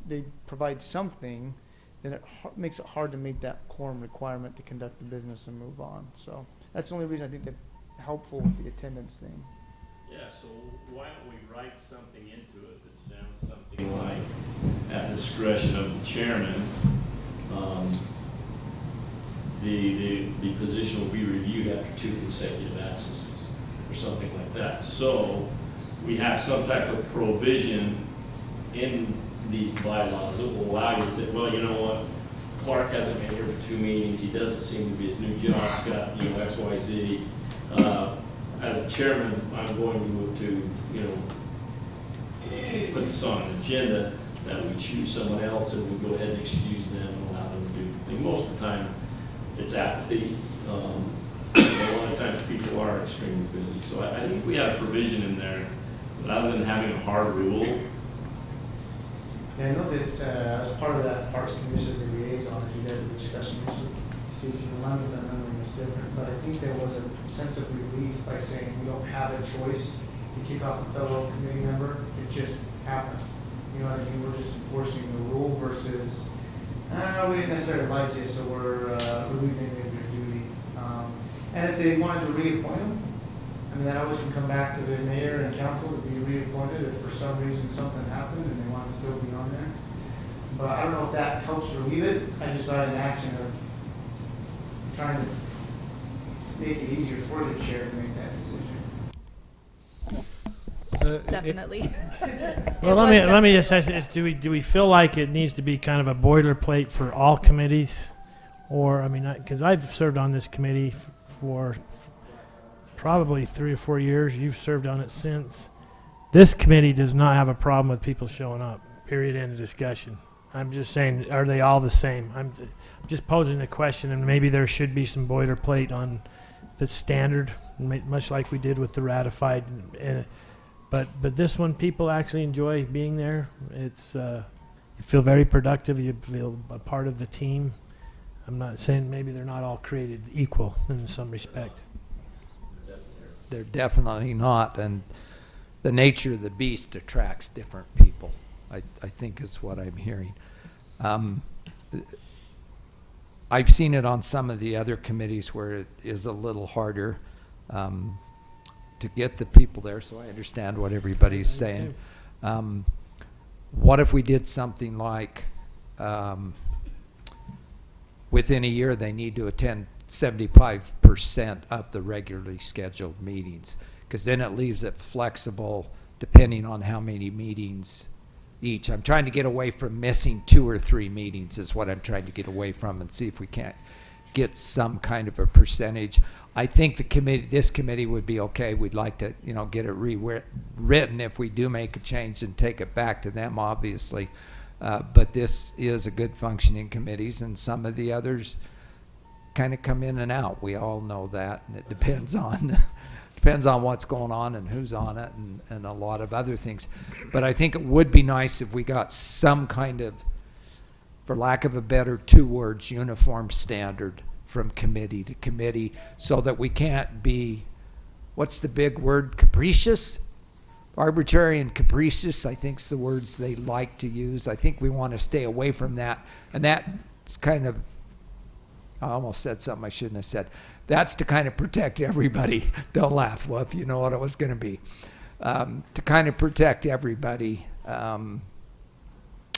they provide something, then it makes it hard to meet that quorum requirement to conduct the business and move on. So that's the only reason I think that's helpful with the attendance thing. Yeah, so why don't we write something into it that sounds something like, at discretion of the chairman, the position will be reviewed after 2 consecutive absences, or something like that. So we have some type of provision in these bylaws that will allow you to, well, you know what, Clark hasn't been here for 2 meetings, he doesn't seem to be, his new job's got, you know, X, Y, Z. As the chairman, I'm going to, you know, put this on an agenda that we choose someone else and we go ahead and excuse them and allow them to do the thing. Most of the time, it's apathy. A lot of times people are extremely busy. So I think if we have a provision in there, rather than having a hard rule. Yeah, I know that as part of that Parks Commission liaison, as you guys were discussing, Stacy, remind me that I'm remembering this different, but I think there was a sense of relief by saying we don't have a choice to kick off a fellow committee member. It just happened. You know what I mean? We're just enforcing the rule versus, we didn't necessarily like it, so we're relieving them of their duty. And if they wanted to reappoint them, I mean, that always can come back to the mayor and council to be reappointed if for some reason something happened and they want to still be on there. But I don't know if that helps relieve it. I just saw an action of trying to make it easier for the chair to make that decision. Definitely. Well, let me just ask this: do we feel like it needs to be kind of a boilerplate for all committees, or I mean, because I've served on this committee for probably 3 or 4 years. You've served on it since. This committee does not have a problem with people showing up. Period. End of discussion. I'm just saying, are they all the same? I'm just posing the question, and maybe there should be some boilerplate on the standard, much like we did with the ratified. But this one, people actually enjoy being there. It's you feel very productive. You feel a part of the team. I'm not saying maybe they're not all created equal in some respect. They're definitely not, and the nature of the beast attracts different people, I think is what I'm hearing. I've seen it on some of the other committees where it is a little harder to get the people there, so I understand what everybody's saying. What if we did something like within a year they need to attend 75% of the regularly scheduled meetings, because then it leaves it flexible depending on how many meetings each. I'm trying to get away from missing 2 or 3 meetings is what I'm trying to get away from, and see if we can't get some kind of a percentage. I think this committee would be okay. We'd like to, get it rewritten if we do make a change and take it back to them, obviously. But this is a good functioning committees, and some of the others kind of come in and out. We all know that, and it depends on what's going on and who's on it, and a lot of other things. But I think it would be nice if we got some kind of, for lack of a better 2 words, uniform standard from committee to committee, so that we can't be, what's the big word, capricious? Arbitrary and capricious, I think, is the words they like to use. I think we want to stay away from that. And that's kind of, I almost said something I shouldn't have said. That's to kind of protect everybody. Don't laugh, Wolf, you know what it was going to be. To kind of protect everybody on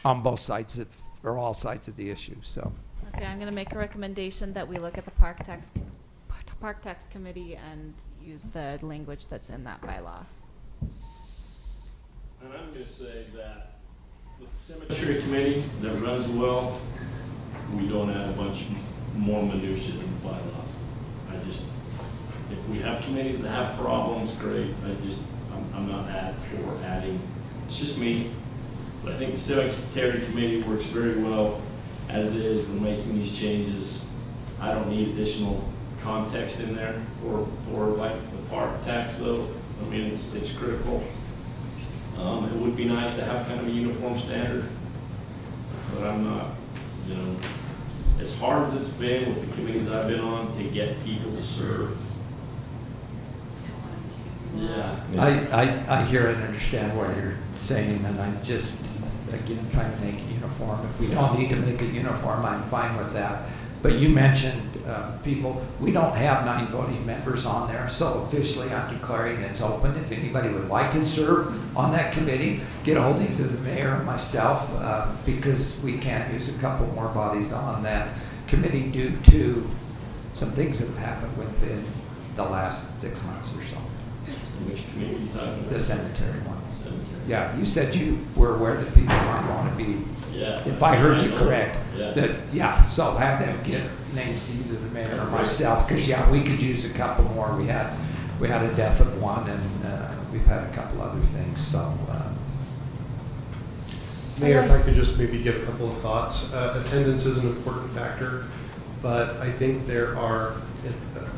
both sides of, or all sides of the issue, so. Okay, I'm gonna make a recommendation that we look at the Park Tax Committee and use the language that's in that bylaw. And I'm going to say that with the cemetery committee that runs well, we don't add a bunch more minutia in the bylaws. If we have committees that have problems, great. I'm not for adding. It's just me. But I think the cemetery committee works very well as is. We're making these changes. I don't need additional context in there for like the park tax though. I mean, it's critical. It would be nice to have kind of a uniform standard, but I'm not, as hard as it's been with the committees I've been on to get people to serve. Yeah. I hear and understand what you're saying, and I'm just, again, trying to make it uniform. If we don't need to make it uniform, I'm fine with that. But you mentioned people, we don't have 9 voting members on there, so officially I'm declaring it's open. If anybody would like to serve on that committee, get a hold of either the mayor or myself, because we can use a couple more bodies on that committee due to some things that have happened within the last 6 months or so. Which committee are you talking about? The cemetery one. Cemetery. Yeah, you said you were aware that people might want to be, Yeah. if I heard you correct, Yeah. so have them get names to either the mayor or myself, because we could use a couple more. We had a death of one, and we've had a couple other things, so. Mayor, if I could just maybe give a couple of thoughts. Attendance is an important factor, but I think there are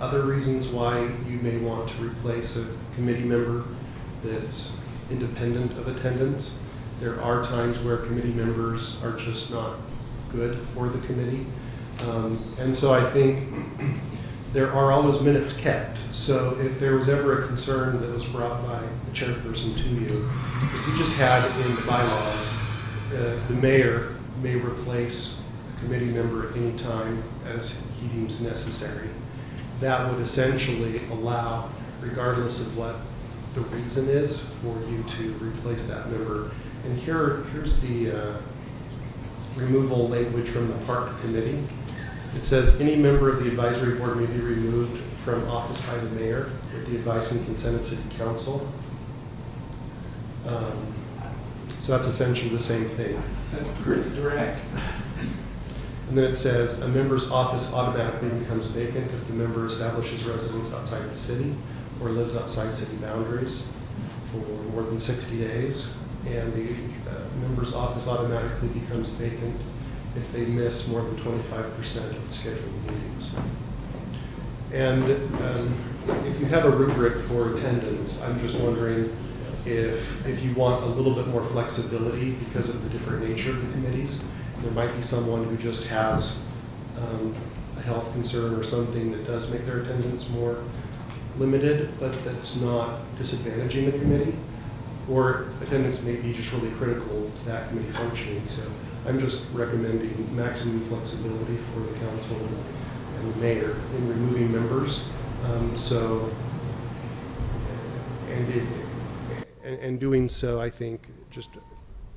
other reasons why you may want to replace a committee member that's independent of attendance. There are times where committee members are just not good for the committee. And so I think there are always minutes kept. So if there was ever a concern that was brought by the chairperson to you, if you just had in the bylaws, the mayor may replace a committee member at any time as he deems necessary. That would essentially allow, regardless of what the reason is, for you to replace that member. And here's the removal language from the park committee. It says any member of the advisory board may be removed from office by the mayor with the advice and consent of city council. So that's essentially the same thing. That's pretty direct. And then it says a member's office automatically becomes vacant if the member establishes residence outside the city or lives outside city boundaries for more than 60 days. And the member's office automatically becomes vacant if they miss more than 25% of the scheduled meetings. And if you have a rubric for attendance, I'm just wondering if you want a little bit more flexibility because of the different nature of the committees. There might be someone who just has a health concern or something that does make their attendance more limited, but that's not disadvantaging the committee. Or attendance may be just really critical to that committee functioning. So I'm just recommending maximum flexibility for the council and the mayor in removing members. And doing so, I think, just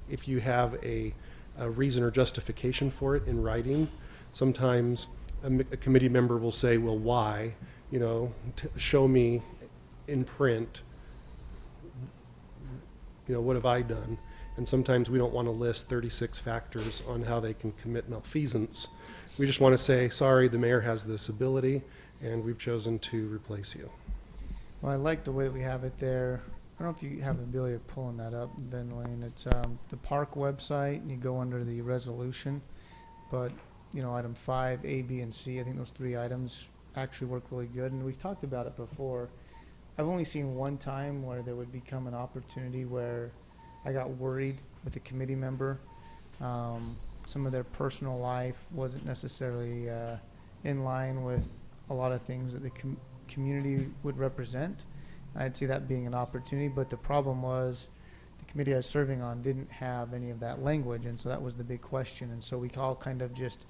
if you have a reason or justification for it in writing, sometimes a committee member will say, well, why? Show me in print, what have I done? And sometimes we don't want to list 36 factors on how they can commit malfeasance. We just want to say, sorry, the mayor has this ability, and we've chosen to replace you. Well, I like the way we have it there. I don't know if you have the ability of pulling that up, Ben Lane. It's the park website, and you go under the resolution. But, you know, item 5, A, B, and C, I think those 3 items actually work really good. And we've talked about it before. I've only seen one time where there would become an opportunity where I got worried with a committee member. Some of their personal life wasn't necessarily in line with a lot of things that the community would represent. I'd see that being an opportunity, but the problem was the committee I was serving on didn't have any of that language, and so that was the big question. And so we all kind of just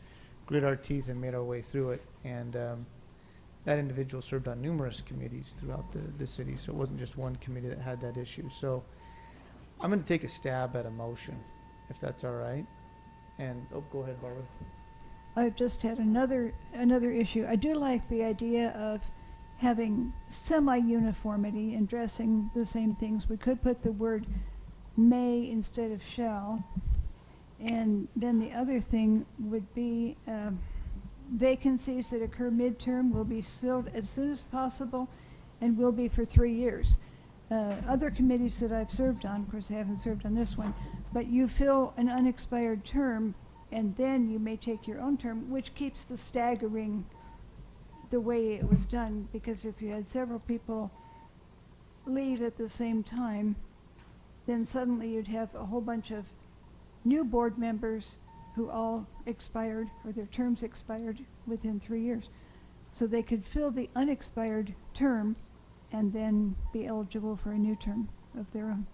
grit our teeth and made our way through it. And that individual served on numerous committees throughout the city, so it wasn't just one committee that had that issue. So I'm going to take a stab at a motion, if that's all right. And, oh, go ahead, Barbara. I've just had another issue. I do like the idea of having semi-uniformity and dressing the same things. We could put the word may instead of shall. And then the other thing would be vacancies that occur midterm will be filled as soon as possible and will be for 3 years. Other committees that I've served on, of course I haven't served on this one, but you fill an unexpired term and then you may take your own term, which keeps the staggering the way it was done, because if you had several people leave at the same time, then suddenly you'd have a whole bunch of new board members who all expired or their terms expired within 3 years. So they could fill the unexpired term and then be eligible for a new term of their own.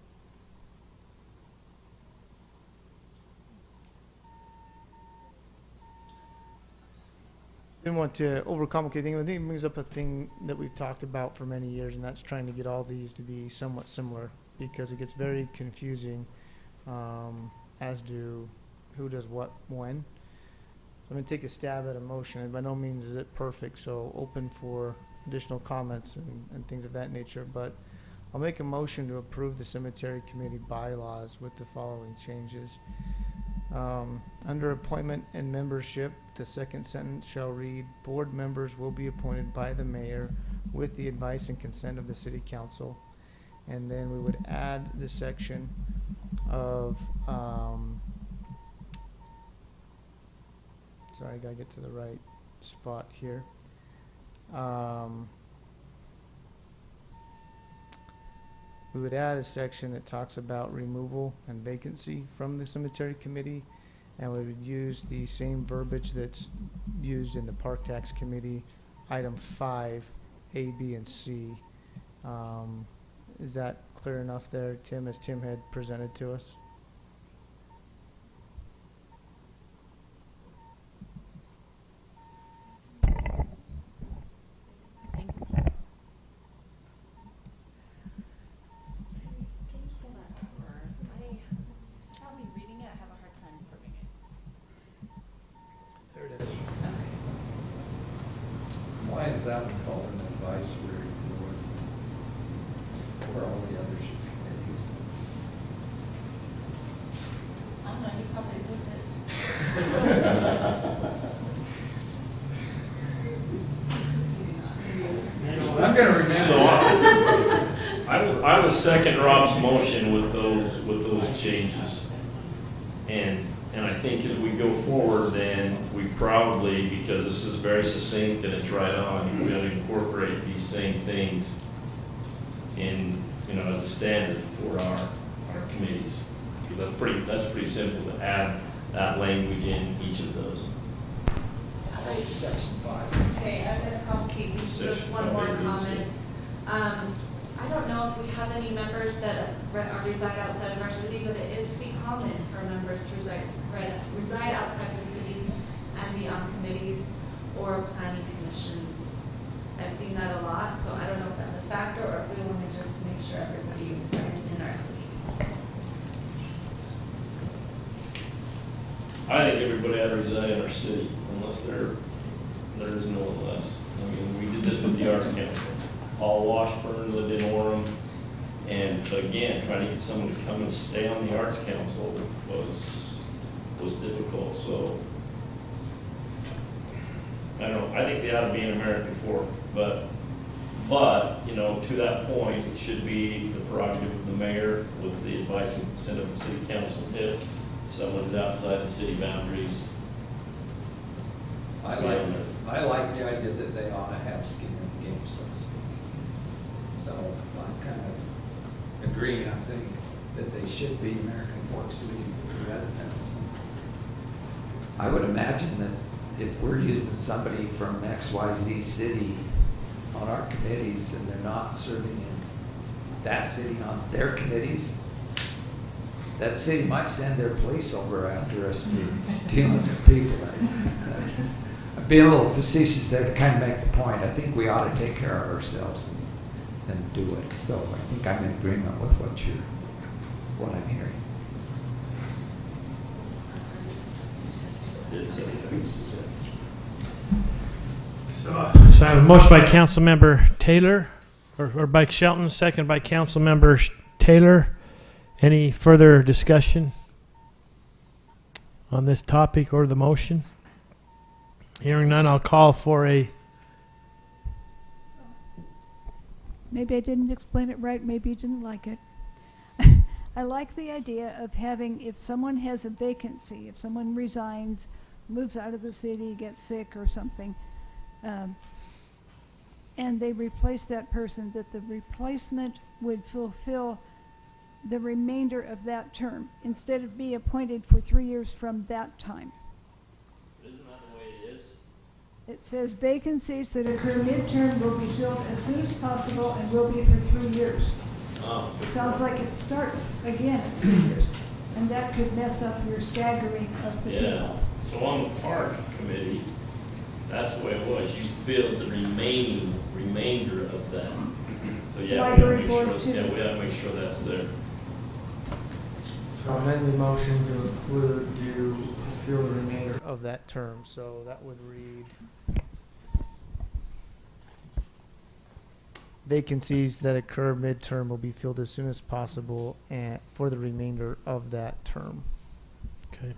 Didn't want to overcomplicate things. I think it brings up a thing that we've talked about for many years, and that's trying to get all these to be somewhat similar, because it gets very confusing as to who does what when. So I'm going to take a stab at a motion, and by no means is it perfect, so open for additional comments and things of that nature. But I'll make a motion to approve the cemetery committee bylaws with the following changes. Under appointment and membership, the second sentence shall read, board members will be appointed by the mayor with the advice and consent of the city council. And then we would add the section of, sorry, I gotta get to the right spot here. We would add a section that talks about removal and vacancy from the cemetery committee, and we would use the same verbiage that's used in the park tax committee, item 5, A, B, and C. Is that clear enough there, Tim, as Tim had presented to us? Why is that one called an advisory board? Where all the other committees? I don't know, you probably would I'm gonna remember. So I will second Rob's motion with those changes. And I think as we go forward, then we probably, because this is very succinct and it's right on, we ought to incorporate these same things in, as a standard for our committees. That's pretty simple to add that language in each of those. Section 5. Okay, I'm gonna complicate these, just one more comment. I don't know if we have any members that reside outside of our city, but it is pretty common for members to reside outside of the city and be on committees or planning commissions. I've seen that a lot, so I don't know if that's a factor or if we want to just make sure everybody resides in our city. I think everybody ought to reside in our city, unless there is no one less. I mean, we did this with the Arts Council. Paul Washburn lived in Orem. And again, trying to get someone to come and stay on the Arts Council was difficult, so. I don't know, I think they ought to be an American fork, but, you know, to that point, it should be the prerogative of the mayor with the advice and consent of the city council if someone's outside the city boundaries. I like the idea that they ought to have skin in the game, so to speak. So I'm kind of agreeing, I think, that they should be American Fork City residents. I would imagine that if we're using somebody from XYZ city on our committees and they're not serving in that city on their committees, that city might send their police over after us for stealing their people. I'm being a little facetious there to kind of make the point. I think we ought to take care of ourselves and do it. So I think I'm in agreement with what I'm hearing. So I have a motion by Councilmember Taylor, or by Shelton, second by Councilmember Taylor. Any further discussion on this topic or the motion? Hearing none, I'll call for a... Maybe I didn't explain it right, maybe you didn't like it. I like the idea of having, if someone has a vacancy, if someone resigns, moves out of the city, gets sick or something, and they replace that person, that the replacement would fulfill the remainder of that term, instead of be appointed for 3 years from that time. Isn't that the way it is? It says vacancies that occur midterm will be filled as soon as possible and will be for 3 years. Oh, It sounds like it starts again at 3 years, and that could mess up your staggering of the Yes. people. So on the park committee, that's the way it was. You filled the remainder of that. So yeah, we gotta Library make board sure, too. yeah, we gotta make sure that's there. So amend the motion to include to fulfill the remainder of that term, so that would read vacancies that occur midterm will be filled as soon as possible and for the remainder of that term. Okay.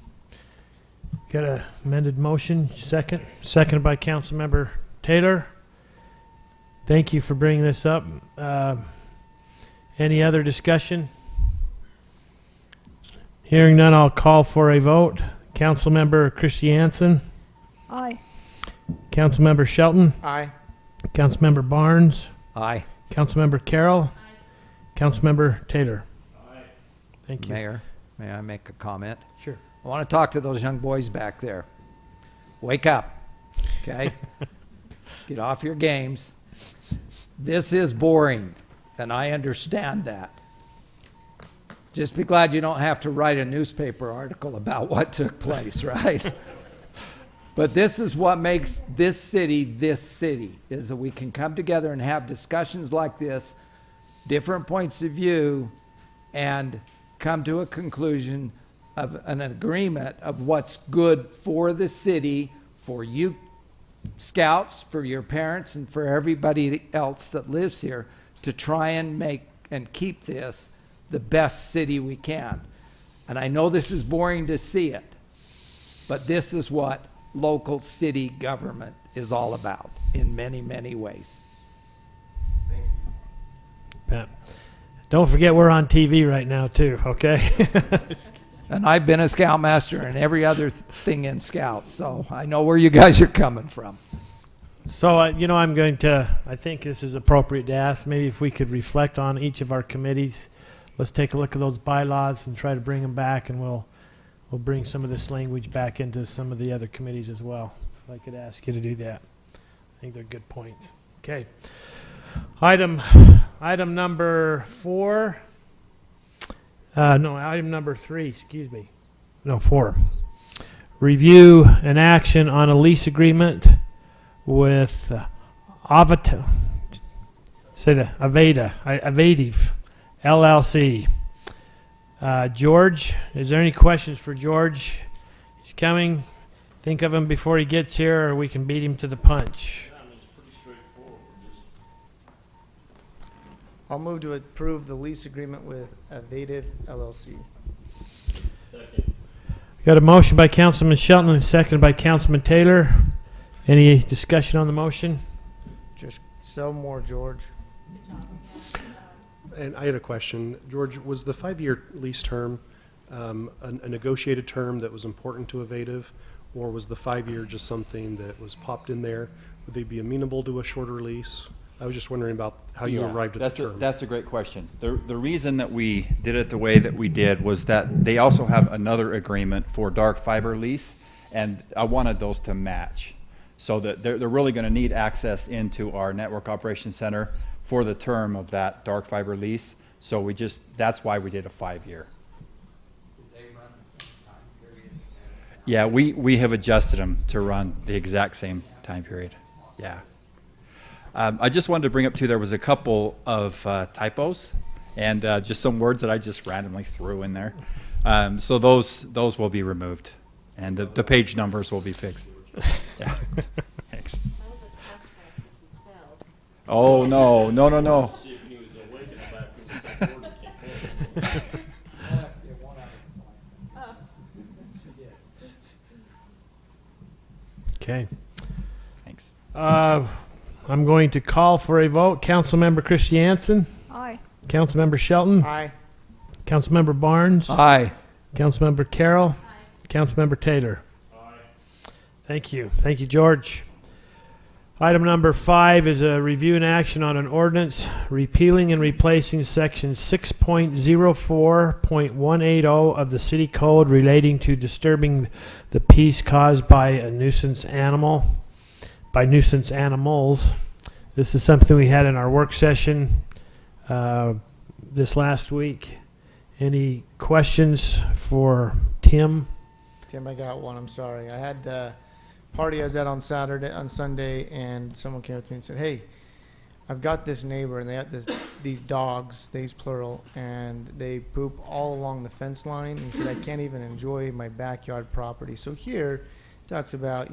Got a amended motion, seconded by Councilmember Taylor. Thank you for bringing this up. Any other discussion? Hearing none, I'll call for a vote. Councilmember Christiansen, Aye. Councilmember Shelton, Aye. Councilmember Barnes, Aye. Councilmember Carroll, Councilmember Taylor. Thank you. Mayor, may I make a comment? Sure. I want to talk to those young boys back there. Wake up, okay? Get off your games. This is boring, and I understand that. Just be glad you don't have to write a newspaper article about what took place, right? But this is what makes this city, is that we can come together and have discussions like this, different points of view, and come to a conclusion of an agreement of what's good for the city, for you scouts, for your parents, and for everybody else that lives here, to try and make and keep this the best city we can. And I know this is boring to see it, but this is what local city government is all about in many, many ways. Yeah. Don't forget we're on TV right now too, okay? And I've been a scoutmaster and every other thing in scouts, so I know where you guys are coming from. So, I'm going to, I think this is appropriate to ask, maybe if we could reflect on each of our committees. Let's take a look at those bylaws and try to bring them back, and we'll bring some of this language back into some of the other committees as well. If I could ask you to do that. I think they're good points. Okay. Item number 4. Item number 3, excuse me. No, 4. Review and action on a lease agreement with Avita. Say that. Avative LLC. George, is there any questions for George? He's coming. Think of him before he gets here, or we can beat him to the punch. It's pretty straightforward. I'll move to approve the lease agreement with Avative LLC. Got a motion by Councilman Shelton and seconded by Councilman Taylor. Any discussion on the motion? Just sell more, George. And I had a question. George, was the 5-year lease term a negotiated term that was important to Avative, or was the 5-year just something that was popped in there? Would they be amenable to a shorter lease? I was just wondering about how you arrived at the term. That's a great question. The reason that we did it the way that we did was that they also have another agreement for dark fiber lease, and I wanted those to match, so that they're really going to need access into our network operations center for the term of that dark fiber lease. So that's why we did a 5-year. Did they run the same time period? Yeah, we have adjusted them to run the exact same time period. Yeah. I just wanted to bring up too, there was a couple of typos and just some words that I just randomly threw in there. So those will be removed, and the page numbers will be fixed. Yeah. Thanks. Oh, no. Okay. Thanks. I'm going to call for a vote. Councilmember Christiansen? Aye. Councilmember Shelton? Aye. Councilmember Barnes? Aye. Councilmember Carroll? Aye. Councilmember Taylor? Aye. Thank you. Thank you, George. Item number 5 is a review and action on an ordinance repealing and replacing section 6.04.180 of the city code relating to disturbing the peace caused by a nuisance animals. This is something we had in our work session this last week. Any questions for Tim? Tim, I got one. I'm sorry. I had the party I was at on Sunday, and someone came up to me and said, "Hey, I've got this neighbor, and they have these dogs, these plural, and they poop all along the fence line." And he said, "I can't even enjoy my backyard property." So here, it talks about,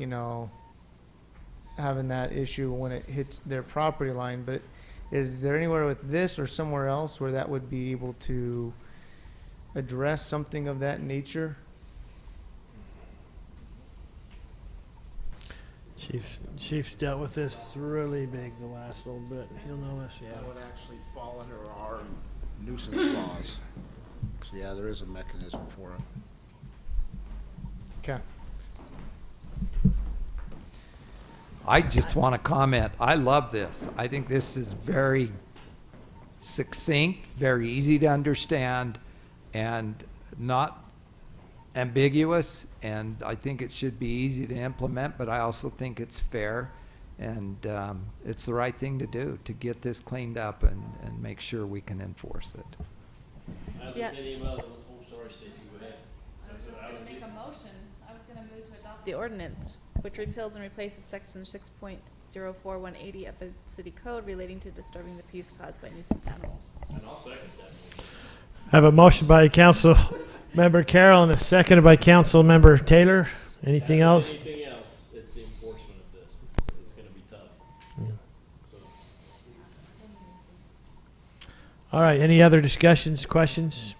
having that issue when it hits their property line, but is there anywhere with this or somewhere else where that would be able to address something of that nature? Chief's dealt with this really big the last little bit. He'll know this, yeah. That would actually fall under our nuisance laws. So yeah, there is a mechanism for it. Okay. I just want to comment. I love this. I think this is very succinct, very easy to understand, and not ambiguous. And I think it should be easy to implement, but I also think it's fair. And it's the right thing to do to get this cleaned up and make sure we can enforce it. Yeah. Sorry, Stacy, go ahead. I was just going to make a motion. I was going to move to adopt the ordinance, which repeals and replaces section 6.04.180 of the city code relating to disturbing the peace caused by nuisance animals. And I'll second that. I have a motion by Councilmember Carroll and a seconded by Councilmember Taylor. Anything else? Anything else, it's the enforcement of this. It's going to be tough. Yeah. So. All right, any other discussions, questions?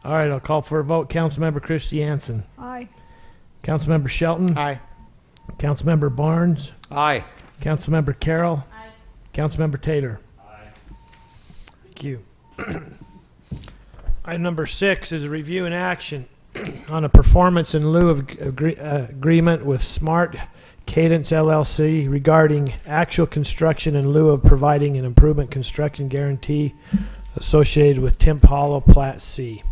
All right, I'll call for a vote. Councilmember Christiansen. Aye. Councilmember Shelton. Aye. Councilmember Barnes. Aye. Councilmember Carroll. Aye. Councilmember Taylor. Aye. Thank you. Item number 6 is a review and action on a performance in lieu of agreement with Smart Cadence LLC regarding actual construction in lieu of providing an improvement construction guarantee associated with Temp Hollow Plat C.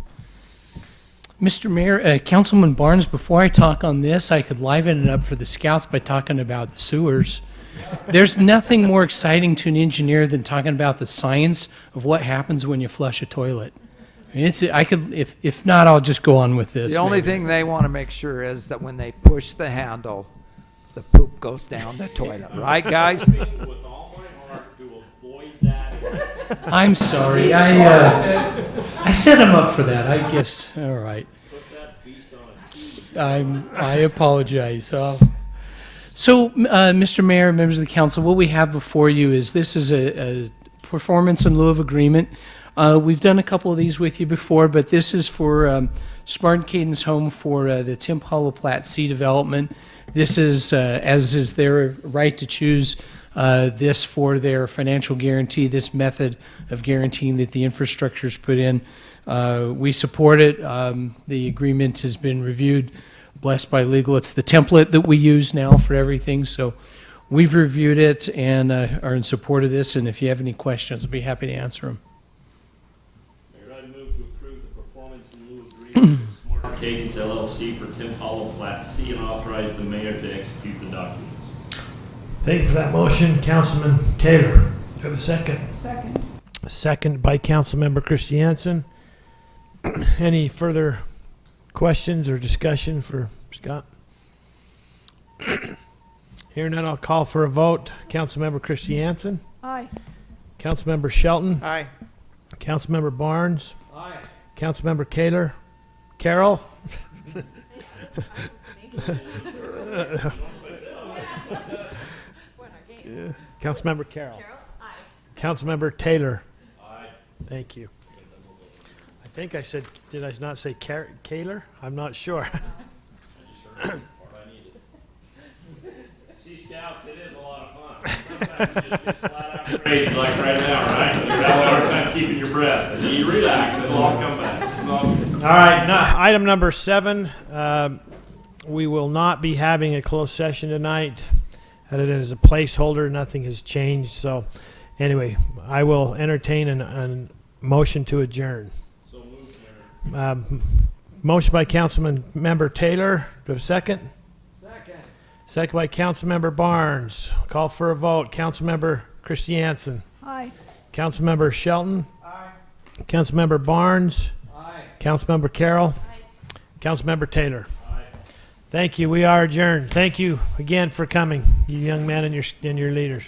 Mr. Mayor, Councilman Barnes, before I talk on this, I could liven it up for the scouts by talking about the sewers. There's nothing more exciting to an engineer than talking about the science of what happens when you flush a toilet. I mean, if not, I'll just go on with this. The only thing they want to make sure is that when they push the handle, the poop goes down the toilet. Right, guys? With all my heart to avoid that. I'm sorry. I set him up for that. I guess. All right. Put that beast on a I apologize. So, Mr. Mayor, members of the council, what we have before you is this is a performance in lieu of agreement. We've done a couple of these with you before, but this is for Smart Cadence Home for the Tim Hollow Plat C development. This is, as is their right to choose this for their financial guarantee, this method of guaranteeing that the infrastructure is put in. We support it. The agreement has been reviewed, blessed by legal. It's the template that we use now for everything. So we've reviewed it and are in support of this. And if you have any questions, I'll be happy to answer them. Mayor, I move to approve the performance in lieu agreement with Smart Cadence LLC for Tim Hollow Plat C and authorize the mayor to execute the documents. Thank you for that motion, Councilman Taylor. Do you have a second? Second. Second by Councilmember Christiansen. Any further questions or discussion for Scott? Hearing none, I'll call for a vote. Councilmember Christiansen. Aye. Councilmember Shelton. Aye. Councilmember Barnes. Aye. Councilmember Kaler. Carol. Councilmember Carroll. Councilmember Taylor. Aye. Thank you. I think I said, did I not say Kaler? I'm not sure. See, Scouts, it is a lot of fun. Sometimes you just get flat out crazy like right now, right? You're having a hard time keeping your breath. And you relax, it'll all come back. It's all good. All right, item number 7. We will not be having a closed session tonight. Added it as a placeholder. Nothing has changed. So anyway, I will entertain a motion to adjourn. So moved, Mayor. Motion by Councilman Member Taylor. Do I have a second? Second. Second by Councilmember Barnes. Call for a vote. Councilmember Christiansen. Aye. Councilmember Shelton. Aye. Councilmember Barnes. Aye. Councilmember Carroll. Aye. Councilmember Taylor. Aye. Thank you. We are adjourned. Thank you again for coming, you young men and your leaders.